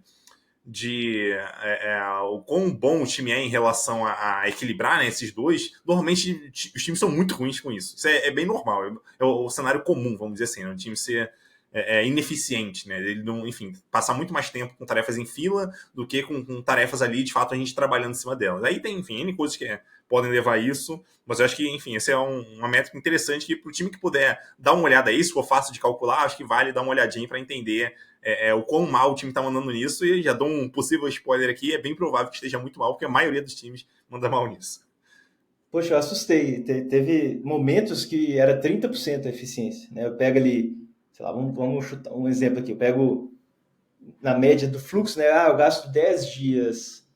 o quão bom o time é em relação a equilibrar, né, esses dois, normalmente os times são muito ruins com isso. Isso é bem normal, é o cenário comum, vamos dizer assim, né, o time ser ineficiente, né, ele não, enfim, passar muito mais tempo com tarefas em fila do que com tarefas ali, de fato, a gente trabalhando em cima delas. Aí tem, enfim, N coisas que podem levar a isso, mas eu acho que, enfim, essa é uma métrica interessante que para o time que puder dar uma olhada aí, se for fácil de calcular, acho que vale dar uma olhadinha para entender o quão mal o time está mandando nisso, e já dou um possível spoiler aqui, é bem provável que esteja muito mal, porque a maioria dos times manda mal nisso. Poxa, eu assustei. Teve momentos que era 30% a eficiência, né? Eu pego ali, sei lá, vamos chutar um exemplo aqui. Eu pego na média do fluxo, né? Eu gasto 10 dias,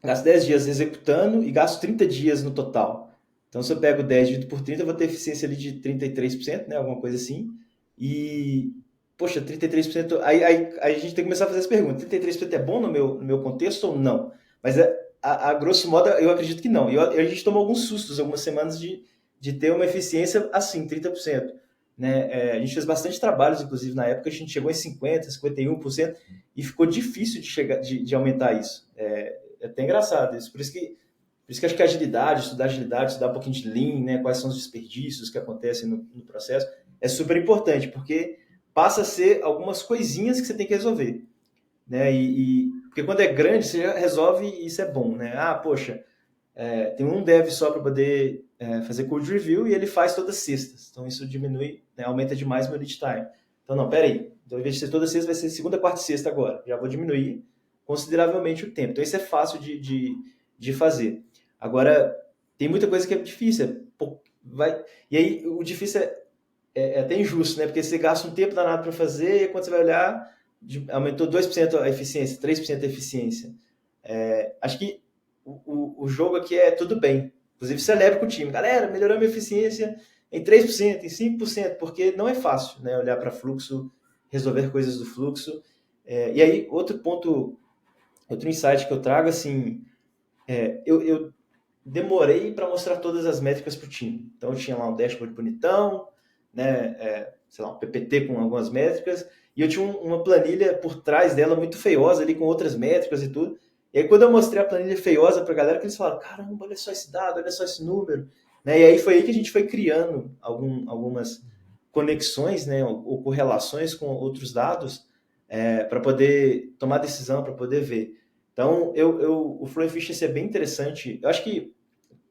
gasto 10 dias executando e gasto 30 dias no total. Então, se eu pego 10 dividido por 30, eu vou ter eficiência ali de 33%, né? Alguma coisa assim. E, poxa, 33%. Aí a gente tem que começar a fazer essa pergunta: 33% é bom no meu contexto ou não? Mas a grosso modo, eu acredito que não. E a gente tomou alguns sustos algumas semanas de ter uma eficiência assim, 30%. Né? A gente fez bastante trabalhos, inclusive na época, a gente chegou em 50%, 51%, e ficou difícil de aumentar isso. É até engraçado isso. Por isso que acho que agilidade, estudar um pouquinho de Lean, né? Quais são os desperdícios que acontecem no processo, é super importante, porque passa a ser algumas coisinhas que você tem que resolver. Né? Porque quando é grande, você já resolve e isso é bom. Né? Poxa, tem um dev só para poder fazer code review e ele faz todas as sextas. Então isso diminui, né? Aumenta demais meu lead time. Então não, peraí. Então, ao invés de ser toda sexta, vai ser segunda, quarta e sexta agora. Já vou diminuir consideravelmente o tempo. Então isso é fácil de fazer. Agora, tem muita coisa que é difícil. E aí o difícil é até injusto, né? Porque você gasta um tempo danado para fazer e quando você vai olhar, aumentou 2% a eficiência, 3% a eficiência. Acho que o jogo aqui é tudo bem. Inclusive, celebra com o time. Galera, melhoramos a eficiência em 3%, em 5%, porque não é fácil, né? Olhar para fluxo, resolver coisas do fluxo. E aí, outro ponto, outro insight que eu trago, assim, eu demorei para mostrar todas as métricas para o time. Então eu tinha lá um dashboard bonitão, né, sei lá, um PPT com algumas métricas, e eu tinha uma planilha por trás dela muito feiosa ali com outras métricas e tudo. E aí quando eu mostrei a planilha feiosa para a galera, que eles falaram, caramba, olha só esse dado, olha só esse número. Né? E aí foi aí que a gente foi criando algumas conexões, né, ou correlações com outros dados para poder tomar decisão, para poder ver. Então, o Flow Efficiency é bem interessante. Eu acho que,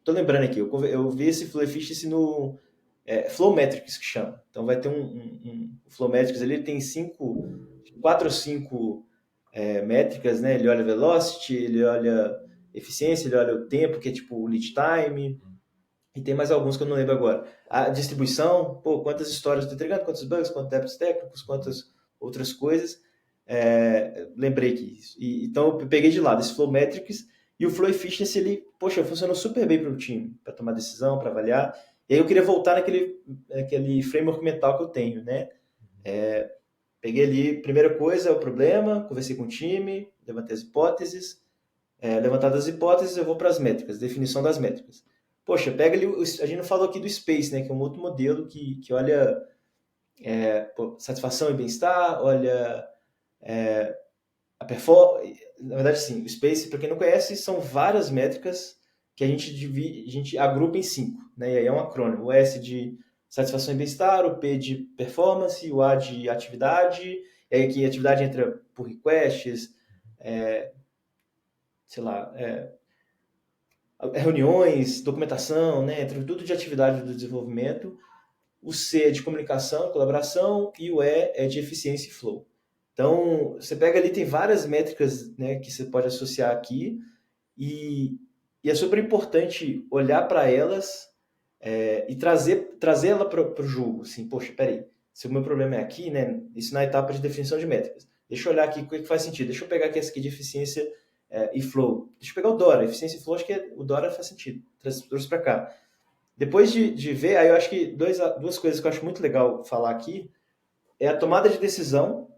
tô lembrando aqui, eu vi esse Flow Efficiency no Flow Metrics, que chama. Então, vai ter o Flow Metrics ali, ele tem quatro ou cinco métricas, né? Ele olha velocity, ele olha eficiência, ele olha o tempo, que é tipo o lead time, e tem mais alguns que eu não lembro agora. A distribuição, pô, quantas histórias estou entregando, quantos bugs, quantos débitos técnicos, quantas outras coisas. Lembrei que isso. Então eu peguei de lado esse Flow Metrics e o Flow Efficiency, ele, poxa, funcionou super bem para o time, para tomar decisão, para avaliar. E aí eu queria voltar naquele framework mental que eu tenho, né? Peguei ali, primeira coisa é o problema, conversei com o time, levantei as hipóteses. Levantadas as hipóteses, eu vou para as métricas, definição das métricas. Poxa, pega ali, a gente não falou aqui do Space, né, que é um outro modelo que olha satisfação e bem-estar, olha a performance. Na verdade, sim, o Space, para quem não conhece, são várias métricas que a gente agrupa em 5, né, e aí é um acrônimo. O S de satisfação e bem-estar, o P de performance, o A de atividade, e aí aqui a atividade entra por requests, sei lá, reuniões, documentação, né, entre tudo de atividade do desenvolvimento. O C é de comunicação, colaboração, e o E é de eficiência e flow. Então, você pega ali, tem várias métricas, né, que você pode associar aqui, e, é super importante olhar para elas e trazer ela para o jogo. Assim, poxa, peraí, se o meu problema é aqui, né, isso na etapa de definição de métricas. Deixa eu olhar aqui o que faz sentido. Deixa eu pegar aqui essa aqui de eficiência e flow. Deixa eu pegar o Dora. Eficiência e flow, acho que o Dora faz sentido. Trouxe para cá. Depois de ver, aí eu acho que duas coisas que eu acho muito legal falar aqui é a tomada de decisão,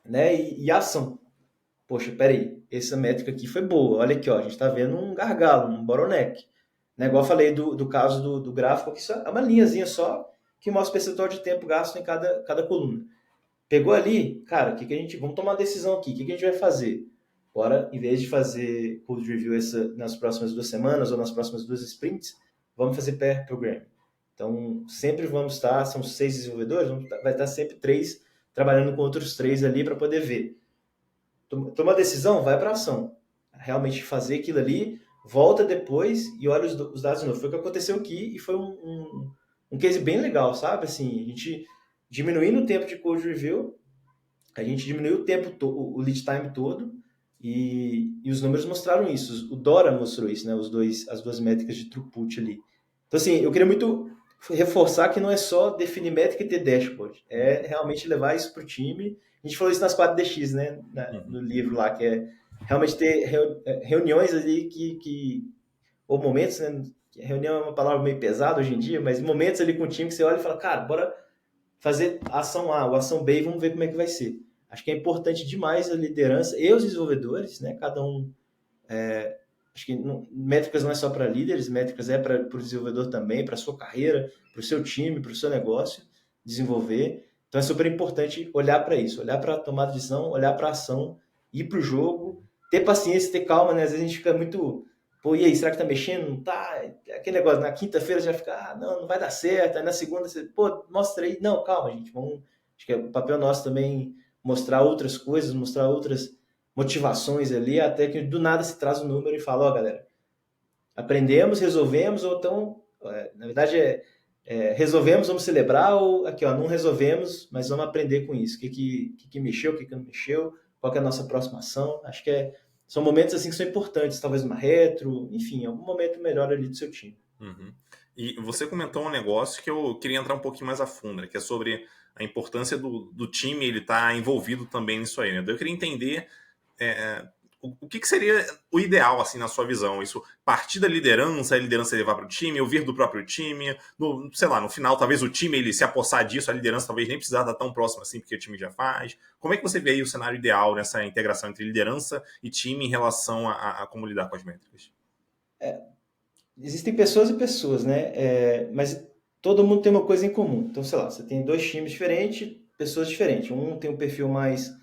né, e a ação. Poxa, peraí, essa métrica aqui foi boa. Olha aqui, ó, a gente está vendo um gargalo, um bottleneck. Né, igual eu falei do caso do gráfico, que isso é uma linhazinha só que mostra o percentual de tempo gasto em cada coluna. Pegou ali, cara, vamos tomar uma decisão aqui, o que a gente vai fazer? Bora, em vez de fazer code review nas próximas 2 semanas ou nas próximas 2 sprints, vamos fazer pair programming. Então, sempre vamos estar, são 6 desenvolvedores, vai estar sempre 3 trabalhando com outros 3 ali para poder ver. Toma a decisão, vai para ação. Realmente fazer aquilo ali, volta depois e olha os dados de novo. Foi o que aconteceu aqui e foi um case bem legal, sabe? Assim, a gente diminuindo o tempo de code review, a gente diminuiu o tempo, o lead time todo e os números mostraram isso. O Dora mostrou isso, né? As duas métricas de throughput ali. Então, assim, eu queria muito reforçar que não é só definir métrica e ter dashboard. É realmente levar isso para o time. A gente falou isso nas 4DX, né? No livro lá, que é realmente ter reuniões ali ou momentos, né? Reunião é uma palavra meio pesada hoje em dia, mas momentos ali com o time que você olha e fala, cara, bora fazer a ação A ou a ação B e vamos ver como é que vai ser. Acho que é importante demais a liderança e os desenvolvedores, né? Cada um. Acho que métricas não é só para líderes, métricas é para o desenvolvedor também, para a sua carreira, para o seu time, para o seu negócio, desenvolver. Então é super importante olhar para isso, olhar para a tomada de decisão, olhar para a ação, ir para o jogo, ter paciência, ter calma, né? Às vezes a gente fica muito. Pô, e aí, será que tá mexendo? Não tá? Aquele negócio, na quinta-feira já fica, não vai dar certo. Aí na segunda você, pô, mostra aí. Não, calma, gente. Acho que é o papel nosso também mostrar outras coisas, mostrar outras motivações ali, até que do nada se traz um número e fala, ó, galera, aprendemos, resolvemos, ou então, na verdade resolvemos, vamos celebrar, ou aqui, ó, não resolvemos, mas vamos aprender com isso. O que mexeu, o que não mexeu, qual que é a nossa próxima ação. Acho que são momentos assim que são importantes, talvez uma retro, enfim, algum momento melhor ali do seu time. Uhum. E você comentou um negócio que eu queria entrar um pouquinho mais a fundo, né, que é sobre a importância do time ele estar envolvido também nisso aí. Né? Eu queria entender o que seria o ideal, assim, na sua visão? Isso partir da liderança, a liderança levar para o time, ouvir do próprio time, sei lá, no final, talvez o time ele se apossar disso, a liderança talvez nem precisar estar tão próxima assim, porque o time já faz. Como é que você vê aí o cenário ideal nessa integração entre liderança e time em relação a como lidar com as métricas? existem pessoas e pessoas, né? Mas todo mundo tem uma coisa em comum. Então, sei lá, você tem dois times diferentes, pessoas diferentes. Um tem um perfil mais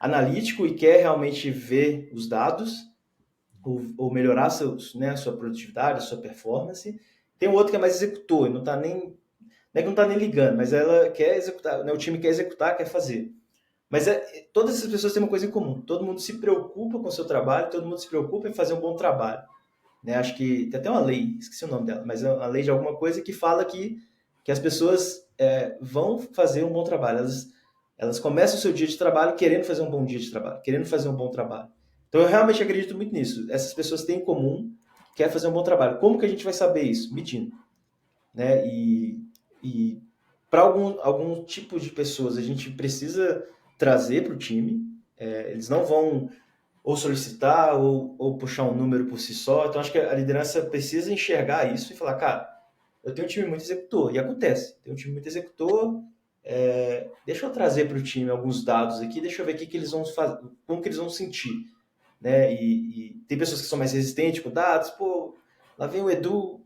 analítico e quer realmente ver os dados ou melhorar né, a sua produtividade, a sua performance. Tem um outro que é mais executor, não está nem, não é que não está nem ligando, mas ela quer executar, né, o time quer executar, quer fazer. Mas todas essas pessoas têm uma coisa em comum. Todo mundo se preocupa com o seu trabalho, todo mundo se preocupa em fazer um bom trabalho. Né? Acho que tem até uma lei, esqueci o nome dela, mas é uma lei de alguma coisa que fala que as pessoas vão fazer um bom trabalho. Elas começam o seu dia de trabalho querendo fazer um bom dia de trabalho, querendo fazer um bom trabalho. Então eu realmente acredito muito nisso. Essas pessoas têm em comum que quer fazer um bom trabalho. Como que a gente vai saber isso? Medindo. Né? E para algum tipo de pessoas a gente precisa trazer para o time. Eles não vão ou solicitar ou puxar um número por si só. Então, acho que a liderança precisa enxergar isso e falar, cara, eu tenho um time muito executor. E acontece, tem um time muito executor, deixa eu trazer para o time alguns dados aqui, deixa eu ver o que eles vão fazer, como que eles vão sentir. Né? E tem pessoas que são mais resistentes com dados, pô, lá vem o Edu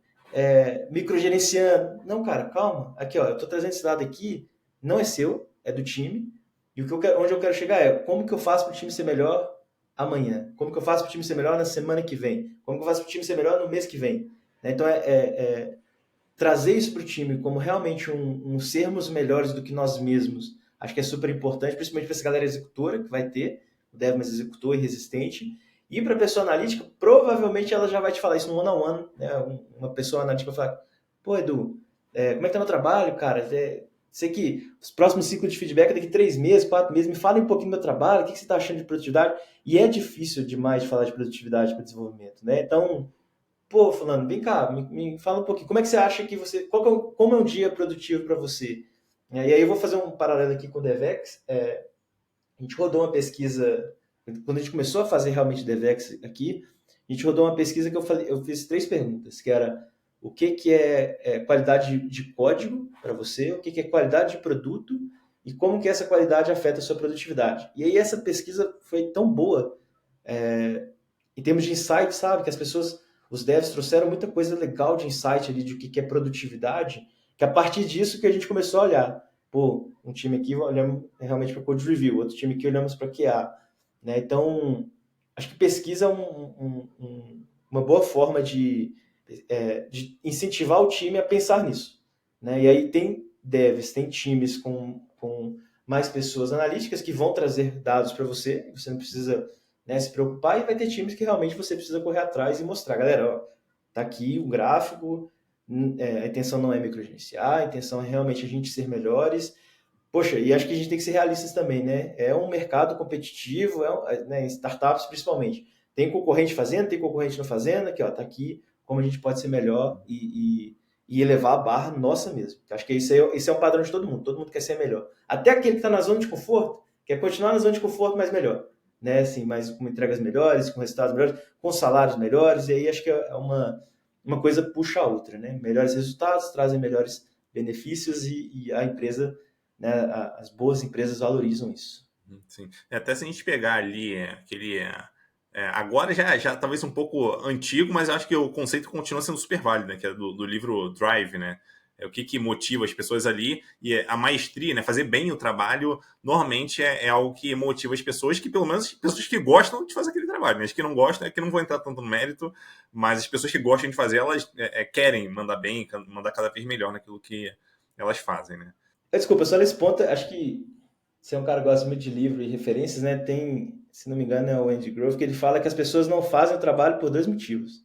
microgerenciando. Não, cara, calma. Aqui, ó, eu estou trazendo esse dado aqui, não é seu, é do time. E onde eu quero chegar é como que eu faço para o time ser melhor amanhã? Como que eu faço para o time ser melhor na semana que vem? Como que eu faço para o time ser melhor no mês que vem? Então, trazer isso para o time como realmente um sermos melhores do que nós mesmos, acho que é super importante, principalmente para essa galera executora que vai ter, o dev mais executor e resistente. E para a pessoa analítica, provavelmente ela já vai te falar isso no one-on-one, né? Uma pessoa analítica vai falar, pô, Edu, como é que tá meu trabalho, cara? Sei que os próximos ciclos de feedback é daqui 3 meses, 4 meses, me fala um pouquinho do meu trabalho, o que você está achando de produtividade? E é difícil demais de falar de produtividade para desenvolvimento, né? Então, pô, fulano, vem cá, me fala um pouquinho, como é que você acha que você, como é um dia produtivo para você? E aí eu vou fazer um paralelo aqui com o Devex. A gente rodou uma pesquisa, quando a gente começou a fazer realmente Devex aqui, a gente rodou uma pesquisa que eu fiz 3 perguntas, que era o que é qualidade de código para você, o que é qualidade de produto e como que essa qualidade afeta a sua produtividade. E aí essa pesquisa foi tão boa em termos de insight, sabe? Que as pessoas, os devs trouxeram muita coisa legal de insight ali de o que é produtividade, que a partir disso que a gente começou a olhar. Pô, um time aqui olhamos realmente para code review, outro time aqui olhamos para QA. Né? Então, acho que pesquisa é uma boa forma de incentivar o time a pensar nisso. Né? E aí tem devs, tem times com mais pessoas analíticas que vão trazer dados para você, você não precisa, né, se preocupar, e vai ter times que realmente você precisa correr atrás e mostrar, galera, ó, tá aqui um gráfico, a intenção não é microgerenciar, a intenção é realmente a gente ser melhores. Poxa, e acho que a gente tem que ser realistas também, né? É um mercado competitivo, né, em startups principalmente. Tem concorrente fazendo, tem concorrente não fazendo, aqui, ó, tá aqui como a gente pode ser melhor e elevar a barra nossa mesmo. Acho que isso é um padrão de todo mundo quer ser melhor. Até aquele que está na zona de conforto, quer continuar na zona de conforto, mas melhor. Né? Assim, mas com entregas melhores, com resultados melhores, com salários melhores, e aí acho que é uma coisa puxa a outra. Né? Melhores resultados trazem melhores benefícios e a empresa, né, as boas empresas valorizam isso. Sim. Até se a gente pegar ali aquele. Agora já talvez um pouco antigo, mas eu acho que o conceito continua sendo super válido, né? Que é do livro Drive, né? O que motiva as pessoas ali e a maestria, né? Fazer bem o trabalho, normalmente é algo que motiva as pessoas, que pelo menos pessoas que gostam de fazer aquele trabalho, né? As que não gostam é que não vão entrar tanto no mérito, mas as pessoas que gostam de fazer, elas querem mandar bem, mandar cada vez melhor naquilo que elas fazem, né? Desculpa, só nesse ponto, acho que você é um cara que gosta muito de livro e referências, né? Tem, se não me engano, é o Andy Grove, que ele fala que as pessoas não fazem o trabalho por 2 motivos.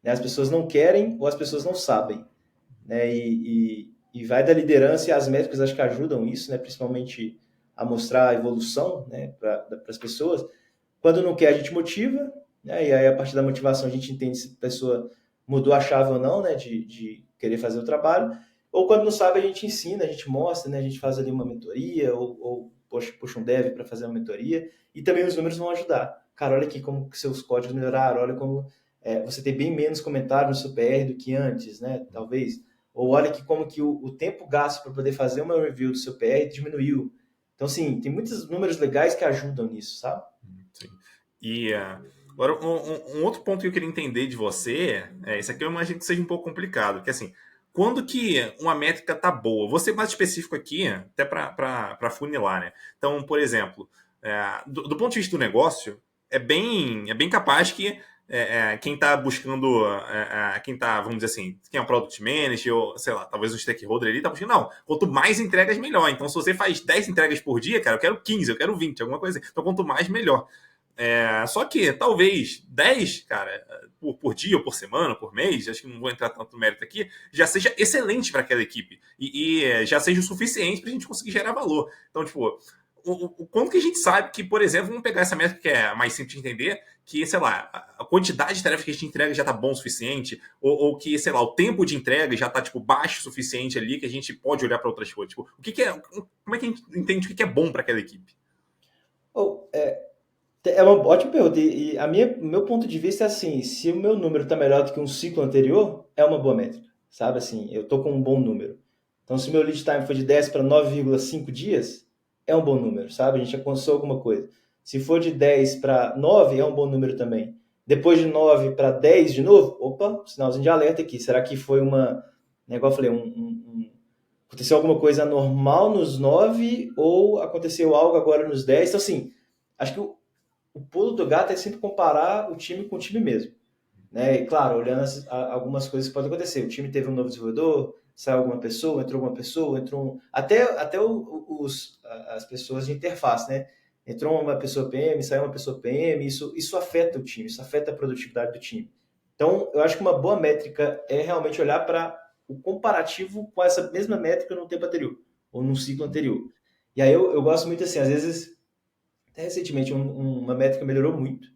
Né? As pessoas não querem ou as pessoas não sabem. Né? E vai da liderança, e as métricas acho que ajudam isso, né? Principalmente a mostrar a evolução, né? Para as pessoas. Quando não quer, a gente motiva, né? E aí a partir da motivação a gente entende se a pessoa mudou a chave ou não, né? De querer fazer o trabalho. Ou quando não sabe, a gente ensina, a gente mostra, né? A gente faz ali uma mentoria ou puxa um dev para fazer uma mentoria. E também os números vão ajudar. Cara, olha aqui como seus códigos melhoraram, olha como você tem bem menos comentário no seu PR do que antes, né? Talvez. Ou olha aqui como que o tempo gasto para poder fazer uma review do seu PR diminuiu. Então, assim, tem muitos números legais que ajudam nisso, sabe? Sim. E Agora, um outro ponto que eu queria entender de você, isso aqui eu imagino que seja um pouco complicado, que assim, quando que uma métrica tá boa? Vou ser mais específico aqui, até para funilar, né? Então, por exemplo, do ponto de vista do negócio, é bem capaz que quem está buscando, quem está, vamos dizer assim, quem é um product manager, ou sei lá, talvez um stakeholder ali, tá buscando, não, quanto mais entregas, melhor. Então, se você faz 10 entregas por dia, cara, eu quero 15, eu quero 20, alguma coisa assim. Então, quanto mais, melhor. Só que talvez 10, cara, por dia, ou por semana, por mês, acho que não vou entrar tanto no mérito aqui, já seja excelente para aquela equipe e já seja o suficiente para a gente conseguir gerar valor. Então, tipo, quanto que a gente sabe que, por exemplo, vamos pegar essa métrica que é mais simples de entender, que, sei lá, a quantidade de tarefas que a gente entrega já tá bom o suficiente, ou que, sei lá, o tempo de entrega já tá, tipo, baixo o suficiente ali, que a gente pode olhar para outras coisas. Tipo, como é que a gente entende o que é bom para aquela equipe? Ou, é uma ótima pergunta. E meu ponto de vista é assim: se o meu número está melhor do que um ciclo anterior, é uma boa métrica. Sabe assim, eu estou com um bom número. Então, se o meu lead time foi de 10 para 9,5 dias, é um bom número, sabe? A gente alcançou alguma coisa. Se for de 10 para 9, é um bom número também. Depois de 9 para 10 de novo, opa, sinalzinho de alerta aqui. Será que foi uma. Né, igual eu falei, aconteceu alguma coisa anormal nos 9 ou aconteceu algo agora nos 10? Então, assim, acho que o pulo do gato é sempre comparar o time com o time mesmo. Né? E claro, olhando algumas coisas que podem acontecer. O time teve um novo desenvolvedor, saiu alguma pessoa, entrou uma pessoa, até as pessoas de interface, né? Entrou uma pessoa PM, saiu uma pessoa PM, isso afeta o time, isso afeta a produtividade do time. Então, eu acho que uma boa métrica é realmente olhar para o comparativo com essa mesma métrica no tempo anterior, ou no ciclo anterior. E aí eu gosto muito assim, às vezes, até recentemente uma métrica melhorou muito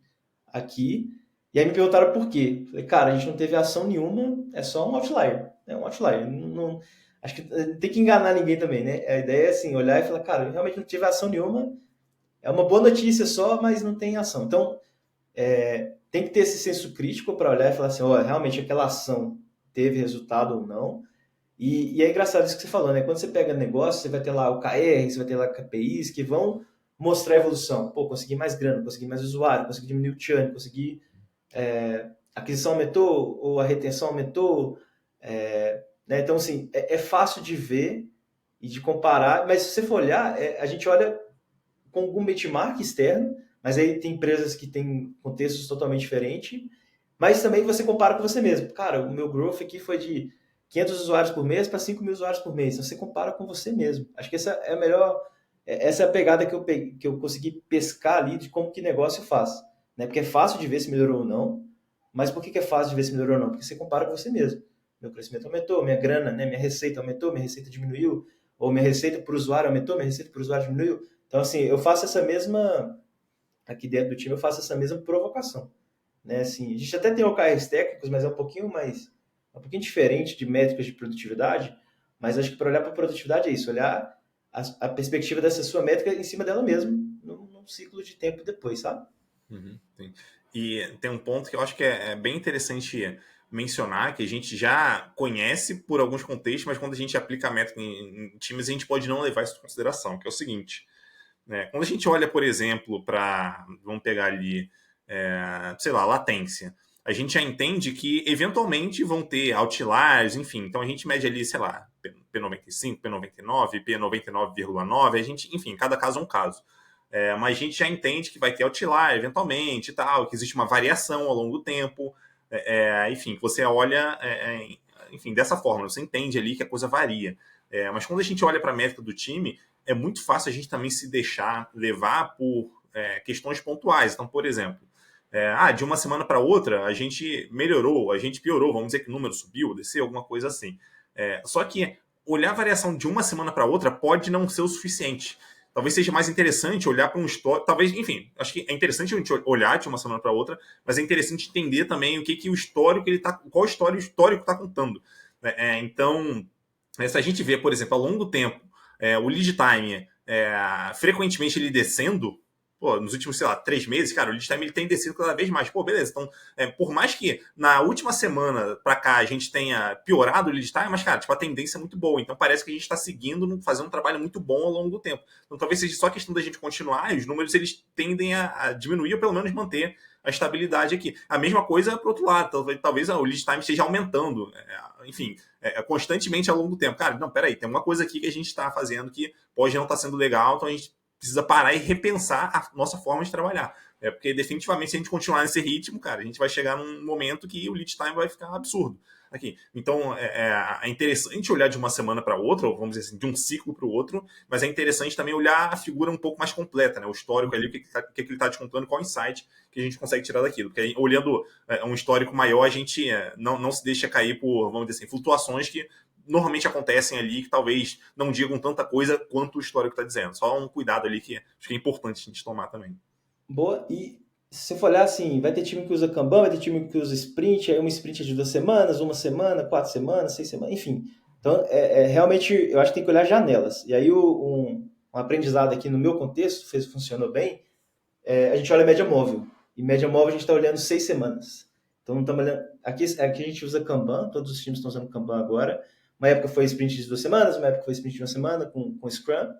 aqui, e aí me perguntaram por quê. Falei, cara, a gente não teve ação nenhuma, é só um outlier. É um outlier. Acho que não tem que enganar ninguém também, né? A ideia é assim, olhar e falar, cara, realmente não tive ação nenhuma, é uma boa notícia só, mas não tem ação. Então, tem que ter esse senso crítico para olhar e falar assim, ó, realmente aquela ação teve resultado ou não. E é engraçado isso que você falou, né? Quando você pega negócio, você vai ter lá o KR, você vai ter lá KPIs que vão mostrar a evolução. Pô, consegui mais grana, consegui mais usuário, consegui diminuir o churn, consegui a aquisição aumentou ou a retenção aumentou. Né? Então, assim, é fácil de ver e de comparar, mas se você for olhar, a gente olha com algum benchmark externo, mas aí tem empresas que têm contextos totalmente diferentes, mas também você compara com você mesmo. Cara, o meu growth aqui foi de 500 usuários por mês para 5 mil usuários por mês. Então, você compara com você mesmo. Acho que essa é a melhor, essa é a pegada que eu consegui pescar ali de como que negócio faz. Né? Porque é fácil de ver se melhorou ou não, mas por que é fácil de ver se melhorou ou não? Porque você compara com você mesmo. Meu crescimento aumentou, minha grana, né? Minha receita aumentou, minha receita diminuiu, ou minha receita por usuário aumentou, minha receita por usuário diminuiu. Então, assim, eu faço essa mesma, aqui dentro do time, eu faço essa mesma provocação. Né? Assim, a gente até tem OKRs técnicos, mas é um pouquinho diferente de métricas de produtividade, mas acho que para olhar para a produtividade é isso, olhar a perspectiva dessa sua métrica em cima dela mesmo, num ciclo de tempo depois, sabe? Uhum, e tem um ponto que eu acho que é bem interessante mencionar, que a gente já conhece por alguns contextos, mas quando a gente aplica a métrica em times, a gente pode não levar isso em consideração, que é o seguinte, né? Quando a gente olha, por exemplo, vamos pegar ali, sei lá, latência, a gente já entende que eventualmente vão ter outliers, enfim, então a gente mede ali, sei lá, P95, P99, P99,9, a gente, enfim, cada caso é um caso. Mas a gente já entende que vai ter outlier eventualmente e tal, que existe uma variação ao longo do tempo, enfim, você olha, enfim, dessa forma, você entende ali que a coisa varia. Mas quando a gente olha para a métrica do time, é muito fácil a gente também se deixar levar por questões pontuais. Então, por exemplo, de uma semana para outra, a gente melhorou, a gente piorou, vamos dizer que o número subiu, desceu, alguma coisa assim. Só que olhar a variação de uma semana para outra pode não ser o suficiente. Talvez seja mais interessante olhar para um histórico. Talvez, enfim, acho que é interessante a gente olhar de uma semana para outra, mas é interessante entender também o que o histórico ele tá. Qual história o histórico está contando. Então, se a gente vê, por exemplo, ao longo do tempo, o lead time frequentemente ele descendo, pô, nos últimos, sei lá, 3 meses, cara, o lead time ele tem descido cada vez mais. Pô, beleza. Então, por mais que na última semana pra cá a gente tenha piorado o lead time, mas, cara, tipo, a tendência é muito boa. Então, parece que a gente tá seguindo, fazendo um trabalho muito bom ao longo do tempo. Então, talvez seja só questão da gente continuar e os números eles tendem a diminuir ou pelo menos manter a estabilidade aqui. A mesma coisa para outro lado. Talvez o lead time esteja aumentando. Enfim, constantemente ao longo do tempo. Cara, não, peraí, tem uma coisa aqui que a gente está fazendo que pode não estar sendo legal, então a gente precisa parar e repensar a nossa forma de trabalhar. Porque definitivamente, se a gente continuar nesse ritmo, cara, a gente vai chegar num momento que o lead time vai ficar absurdo. Aqui. Então, é interessante olhar de uma semana para outra, ou vamos dizer assim, de um ciclo para o outro, mas é interessante também olhar a figura um pouco mais completa, né? O histórico ali, o que ele está te contando, qual insight que a gente consegue tirar daquilo. Porque aí, olhando um histórico maior, a gente não se deixa cair por, vamos dizer assim, flutuações que normalmente acontecem ali, que talvez não digam tanta coisa quanto o histórico está dizendo. Só um cuidado ali que acho que é importante a gente tomar também. Boa, e se você for olhar assim, vai ter time que usa Kanban, vai ter time que usa sprint, aí uma sprint é de 2 semanas, 1 semana, 4 semanas, 6 semanas, enfim. Então, realmente, eu acho que tem que olhar janelas. E aí, um aprendizado aqui no meu contexto, funcionou bem, a gente olha a média móvel. E média móvel a gente está olhando 6 semanas. Então, não estamos olhando... Aqui a gente usa Kanban, todos os times estão usando Kanban agora. Uma época foi sprint de 2 semanas, uma época foi sprint de 1 semana com Scrum.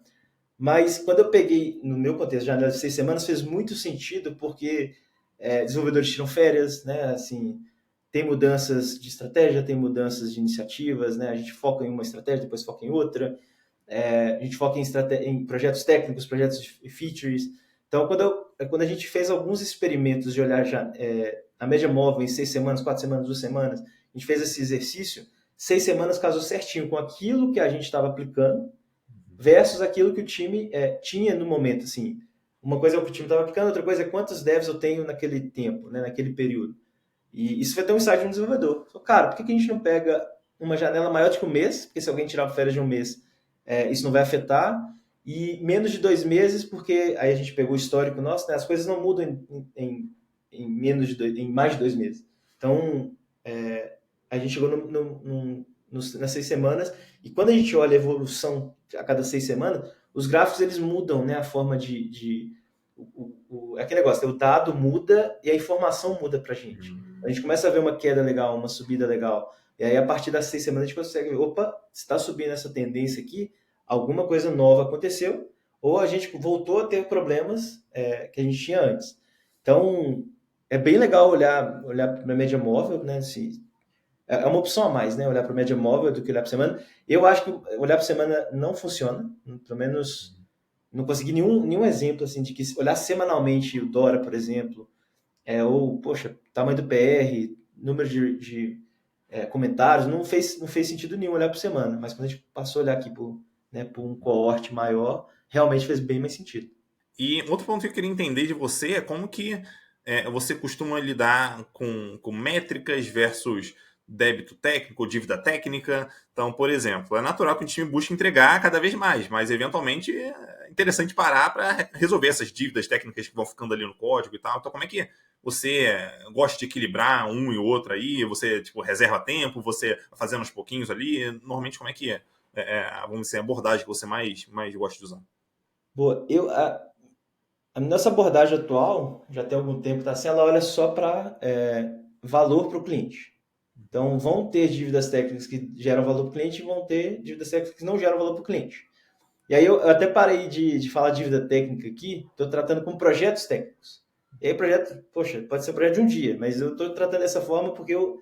Mas quando eu peguei, no meu contexto, janela de 6 semanas, fez muito sentido, porque desenvolvedores tiram férias, né? Assim, tem mudanças de estratégia, tem mudanças de iniciativas, né? A gente foca em uma estratégia, depois foca em outra. A gente foca em projetos técnicos, projetos de features. Então, quando a gente fez alguns experimentos de olhar a média móvel em 6 semanas, 4 semanas, 2 semanas, a gente fez esse exercício, 6 semanas casou certinho com aquilo que a gente estava aplicando, versus aquilo que o time tinha no momento, assim. Uma coisa é o que o time estava aplicando, outra coisa é quantos devs eu tenho naquele tempo, né, naquele período. E isso vai ter um insight de um desenvolvedor. Cara, por que a gente não pega uma janela maior do que um mês? Porque se alguém tirar férias de um mês, isso não vai afetar. E menos de 2 meses, porque aí a gente pegou o histórico nosso, né, as coisas não mudam em mais de 2 meses. Então, a gente chegou nas 6 semanas, e quando a gente olha a evolução a cada 6 semanas, os gráficos eles mudam, né? A forma aquele negócio, o dado muda e a informação muda pra gente. A gente começa a ver uma queda legal, uma subida legal, e aí a partir das 6 semanas a gente consegue ver, opa, se está subindo essa tendência aqui, alguma coisa nova aconteceu, ou a gente voltou a ter problemas que a gente tinha antes. Então, é bem legal olhar para a média móvel, né? Assim, é uma opção a mais, né? Olhar para a média móvel do que olhar para semana. Eu acho que olhar para semana não funciona, pelo menos não consegui nenhum exemplo assim de que olhar semanalmente o Dora, por exemplo, ou, poxa, tamanho do PR, número de comentários, não fez sentido nenhum olhar por semana, mas quando a gente passou a olhar aqui por um coorte maior, realmente fez bem mais sentido. E outro ponto que eu queria entender de você é como que você costuma lidar com métricas versus débito técnico ou dívida técnica. Então, por exemplo, é natural que o time busque entregar cada vez mais, mas eventualmente é interessante parar para resolver essas dívidas técnicas que vão ficando ali no código e tal. Então, como é que você gosta de equilibrar um e outro aí? Você tipo, reserva tempo, você fazendo aos pouquinhos ali? Normalmente, como é que vamos dizer, a abordagem que você mais gosta de usar? Boa, a nossa abordagem atual, já tem algum tempo, tá assim, ela olha só para valor para o cliente. Então, vão ter dívidas técnicas que geram valor para o cliente e vão ter dívidas técnicas que não geram valor para o cliente. E aí eu até parei de falar dívida técnica aqui, estou tratando com projetos técnicos. E aí projeto, poxa, pode ser um projeto de um dia, mas eu estou tratando dessa forma porque eu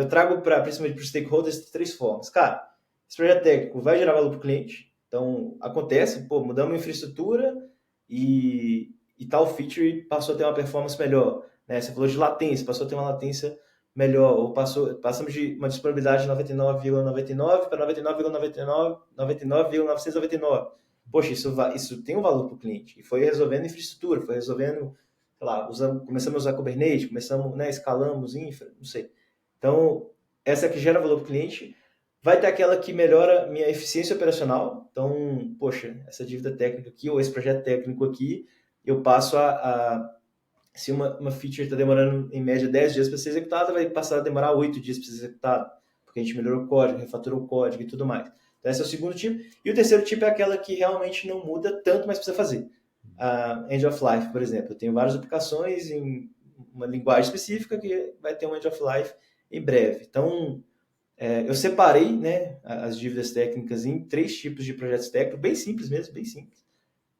trago principalmente para os stakeholders de 3 formas. Cara, esse projeto técnico vai gerar valor para o cliente, então acontece, mudamos a infraestrutura e tal feature passou a ter uma performance melhor. Né? Você falou de latência, passou a ter uma latência melhor, ou passamos de uma disponibilidade de 99,99 para 99,99, 99,999. Poxa, isso tem um valor para o cliente. E foi resolvendo infraestrutura, foi resolvendo, sei lá, começamos a usar Kubernetes, escalamos infra, não sei. Então, essa que gera valor para o cliente, vai ter aquela que melhora minha eficiência operacional. Então, poxa, essa dívida técnica aqui, ou esse projeto técnico aqui, eu passo se uma feature está demorando em média 10 dias para ser executada, vai passar a demorar 8 dias para ser executada, porque a gente melhorou o código, refatorou o código e tudo mais. Então, esse é o segundo tipo. E o terceiro tipo é aquela que realmente não muda tanto, mas precisa fazer. a end of life, por exemplo. Eu tenho várias aplicações em uma linguagem específica que vai ter um end of life em breve. Então, eu separei, né, as dívidas técnicas em 3 tipos de projetos técnicos, bem simples mesmo, bem simples,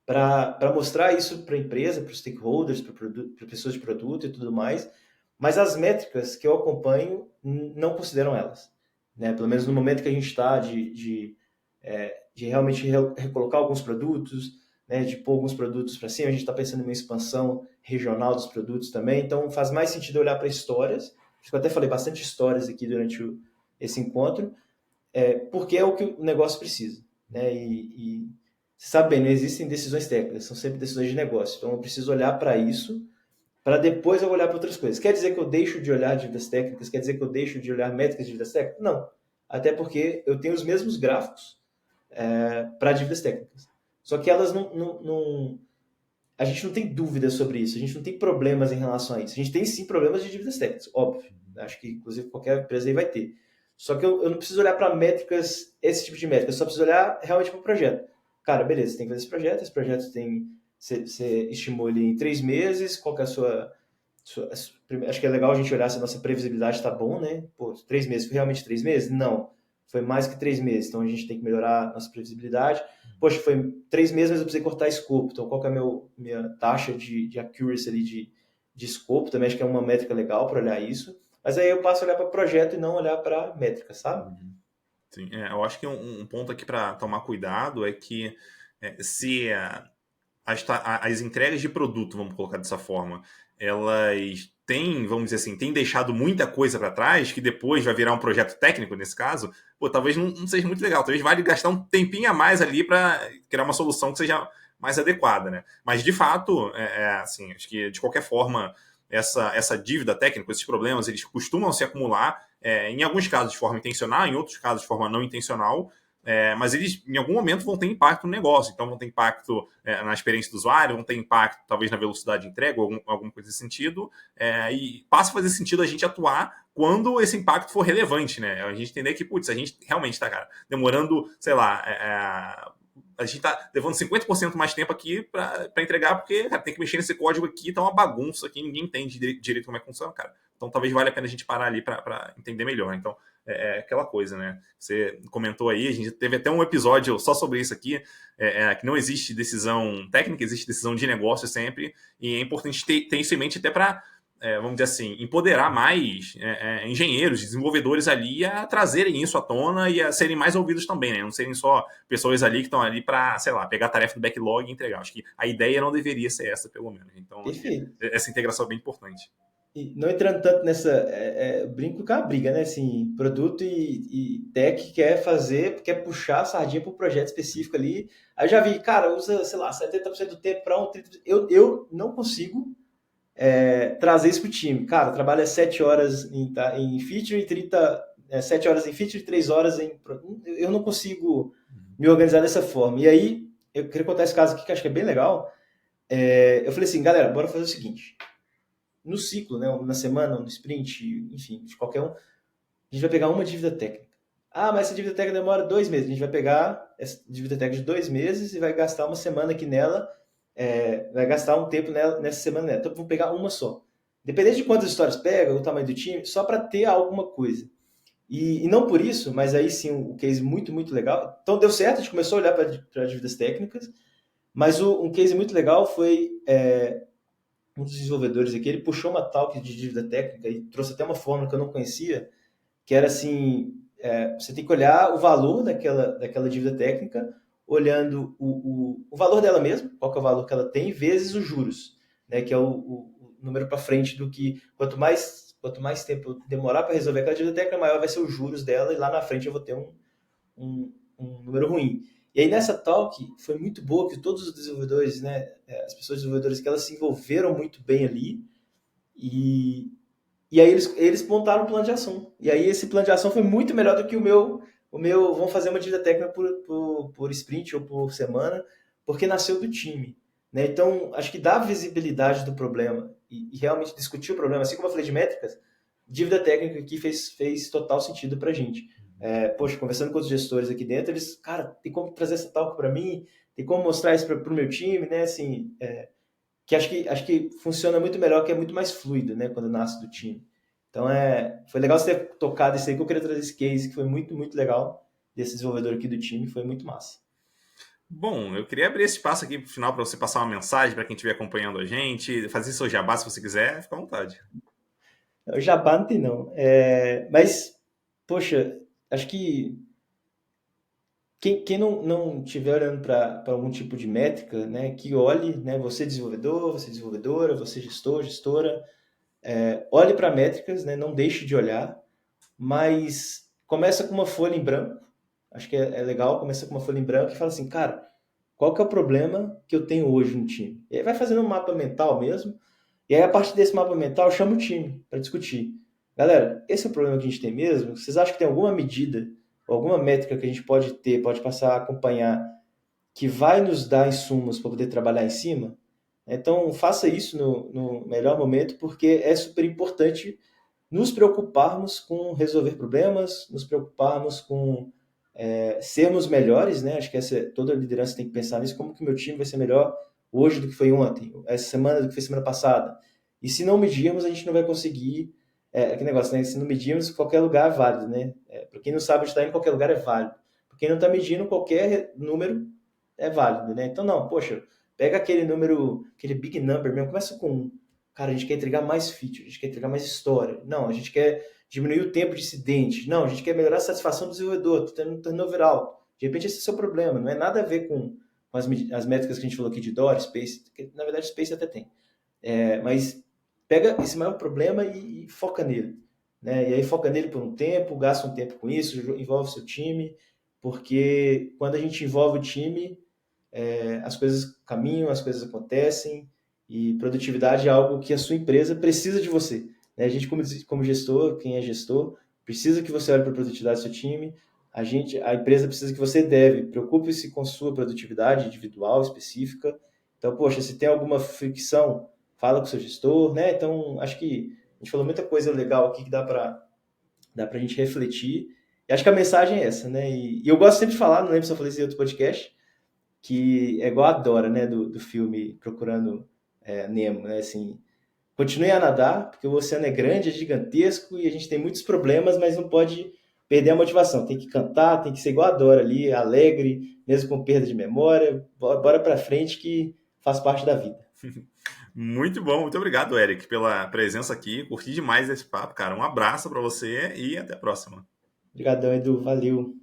para mostrar isso para a empresa, para os stakeholders, para pessoas de produto e tudo mais. Mas as métricas que eu acompanho não consideram elas. Né? Pelo menos no momento que a gente está de realmente recolocar alguns produtos, né, de pôr alguns produtos para cima, a gente está pensando em uma expansão regional dos produtos também, então faz mais sentido olhar para histórias. Acho que eu até falei bastante histórias aqui durante esse encontro, porque é o que o negócio precisa. Né? E você sabe bem, não existem decisões técnicas, são sempre decisões de negócio. Então eu preciso olhar para isso, para depois eu olhar para outras coisas. Quer dizer que eu deixo de olhar dívidas técnicas? Quer dizer que eu deixo de olhar métricas de dívidas técnicas? Não. Até porque eu tenho os mesmos gráficos para dívidas técnicas. Só que elas não. A gente não tem dúvidas sobre isso, a gente não tem problemas em relação a isso. A gente tem sim problemas de dívidas técnicas, óbvio. Acho que inclusive qualquer empresa aí vai ter. Só que eu não preciso olhar para métricas, esse tipo de métricas, eu só preciso olhar realmente para o projeto. Cara, beleza, você tem que fazer esse projeto tem. Você estimou ele em 3 meses, qual que é a acho que é legal a gente olhar se a nossa previsibilidade está bom, né? Pô, 3 meses, foi realmente 3 meses? Não, foi mais que 3 meses, então a gente tem que melhorar a nossa previsibilidade. Poxa, foi 3 meses, mas eu precisei cortar escopo, então qual que é a minha taxa de accuracy ali de escopo? Também acho que é uma métrica legal para olhar isso. Mas aí eu passo a olhar para projeto e não olhar para métrica, sabe? Sim, eu acho que um ponto aqui para tomar cuidado é que se as entregas de produto, vamos colocar dessa forma, elas têm, vamos dizer assim, têm deixado muita coisa para trás, que depois vai virar um projeto técnico, nesse caso, pô, talvez não seja muito legal. Talvez vale gastar um tempinho a mais ali para criar uma solução que seja mais adequada, né? Mas, de fato, assim, acho que, de qualquer forma, essa dívida técnica, esses problemas, eles costumam se acumular, em alguns casos de forma intencional, em outros casos de forma não intencional, mas eles, em algum momento, vão ter impacto no negócio. Então, vão ter impacto na experiência do usuário, vão ter impacto, talvez, na velocidade de entrega, ou alguma coisa desse sentido. E passa a fazer sentido a gente atuar quando esse impacto for relevante, né? A gente entender que, putz, a gente realmente está, cara, demorando, sei lá, a gente está levando 50% mais tempo aqui para entregar, porque, cara, tem que mexer nesse código aqui, tá uma bagunça aqui, ninguém entende direito como é que funciona, cara. Então, talvez valha a pena a gente parar ali para entender melhor. Então, aquela coisa, né? Você comentou aí, a gente teve até um episódio só sobre isso aqui, que não existe decisão técnica, existe decisão de negócio sempre, e é importante ter isso em mente até para, vamos dizer assim, empoderar mais engenheiros, desenvolvedores ali a trazerem isso à tona e a serem mais ouvidos também, né? Não serem só pessoas ali que estão ali para, sei lá, pegar a tarefa do backlog e entregar. Acho que a ideia não deveria ser essa, pelo menos. Então, acho que Perfeito. essa integração é bem importante. E não entrando tanto nessa. Brinco com a briga, né? Assim, produto e tech quer puxar a sardinha para um projeto específico ali. Aí eu já vi, cara, usa, sei lá, 70% do tempo para 30%. Eu não consigo trazer isso para o time. Cara, trabalha 7 horas em feature e 7 horas em feature e 3 horas em. Eu não consigo me organizar dessa forma. E aí, eu queria contar esse caso aqui que acho que é bem legal. Eu falei assim, galera, bora fazer o seguinte. No ciclo, né, na semana, no sprint, enfim, de qualquer um, a gente vai pegar uma dívida técnica. Ah, mas essa dívida técnica demora 2 meses. A gente vai pegar essa dívida técnica de 2 meses e vai gastar uma semana aqui nela, vai gastar um tempo nessa semana nela. Então, vamos pegar uma só. Dependendo de quantas histórias pega, o tamanho do time, só para ter alguma coisa. E não por isso, mas aí sim, um case muito, muito legal. Então, deu certo, a gente começou a olhar para dívidas técnicas, mas um case muito legal foi um dos desenvolvedores aqui, ele puxou uma talk de dívida técnica e trouxe até uma fórmula que eu não conhecia, que era assim, você tem que olhar o valor daquela dívida técnica, olhando o valor dela mesmo, qual que é o valor que ela tem, vezes os juros, né, que é o número para frente do que, quanto mais tempo demorar para resolver aquela dívida técnica, maior vai ser os juros dela, e lá na frente eu vou ter um número ruim. E aí nessa talk foi muito boa, que todos os desenvolvedores, né, as pessoas desenvolvedoras, que elas se envolveram muito bem ali, e aí eles montaram um plano de ação. E aí esse plano de ação foi muito melhor do que vamos fazer uma dívida técnica por sprint ou por semana, porque nasceu do time. Né? Então, acho que dar visibilidade do problema e realmente discutir o problema, assim como eu falei de métricas, dívida técnica aqui fez total sentido para a gente. Poxa, conversando com os gestores aqui dentro, eles, cara, tem como trazer essa talk para mim? tem como mostrar isso para o meu time, né? Assim, que acho que funciona muito melhor, que é muito mais fluido, né? Quando nasce do time. Então, foi legal você ter tocado isso aí, que eu queria trazer esse case, que foi muito, muito legal, desse desenvolvedor aqui do time, foi muito massa. Bom, eu queria abrir esse espaço aqui pro final para você passar uma mensagem para quem estiver acompanhando a gente, fazer seu jabá se você quiser, fica à vontade. O Jabá não tem, não. Mas, poxa, acho que quem não estiver olhando para algum tipo de métrica, né, que olhe, né, você desenvolvedor, você desenvolvedora, você gestor, gestora, olhe para métricas, né, não deixe de olhar, mas começa com uma folha em branco. Acho que é legal, começa com uma folha em branco e fala assim, cara, qual que é o problema que eu tenho hoje no time? E aí vai fazendo um mapa mental mesmo, e aí a partir desse mapa mental chama o time para discutir. Galera, esse é o problema que a gente tem mesmo? Vocês acham que tem alguma medida, alguma métrica que a gente pode ter, pode passar a acompanhar, que vai nos dar insumos para poder trabalhar em cima? Então, faça isso no melhor momento, porque é super importante nos preocuparmos com resolver problemas, nos preocuparmos com sermos melhores, né? Acho que toda liderança tem que pensar nisso, como que o meu time vai ser melhor hoje do que foi ontem, essa semana do que foi semana passada. E se não medirmos, a gente não vai conseguir, aquele negócio, né? Se não medirmos, qualquer lugar é válido, né? Para quem não sabe onde está indo, qualquer lugar é válido. Para quem não está medindo, qualquer número é válido, né? Então, não, poxa, pega aquele número, aquele big number mesmo, começa com um. Cara, a gente quer entregar mais feature, a gente quer entregar mais história. Não, a gente quer diminuir o tempo de incidente. Não, a gente quer melhorar a satisfação do desenvolvedor, tá tendo turnover alto. De repente esse é o seu problema, não é nada a ver com as métricas que a gente falou aqui de DOR, Space, que na verdade Space até tem. Mas pega esse maior problema e foca nele. Né? E aí foca nele por um tempo, gasta um tempo com isso, envolve seu time, porque quando a gente envolve o time, as coisas caminham, as coisas acontecem, e produtividade é algo que a sua empresa precisa de você. Né? A gente, como gestor, quem é gestor, precisa que você olhe para a produtividade do seu time, a empresa precisa que você preocupe-se com sua produtividade individual, específica. Então, poxa, se tem alguma fricção, fala com o seu gestor, né? Então, acho que a gente falou muita coisa legal aqui que dá para a gente refletir. E acho que a mensagem é essa, né? E eu gosto sempre de falar, não lembro se eu falei isso em outro podcast, que é igual a Dora, né, do filme Procurando Nemo, né, assim, continue a nadar, porque o oceano é grande, é gigantesco e a gente tem muitos problemas, mas não pode perder a motivação, tem que cantar, tem que ser igual a Dora ali, alegre, mesmo com perda de memória, bora pra frente que faz parte da vida. Muito bom, muito obrigado, Eric, pela presença aqui. Curti demais esse papo, cara. Um abraço para você e até a próxima. Obrigadão, Edu, valeu.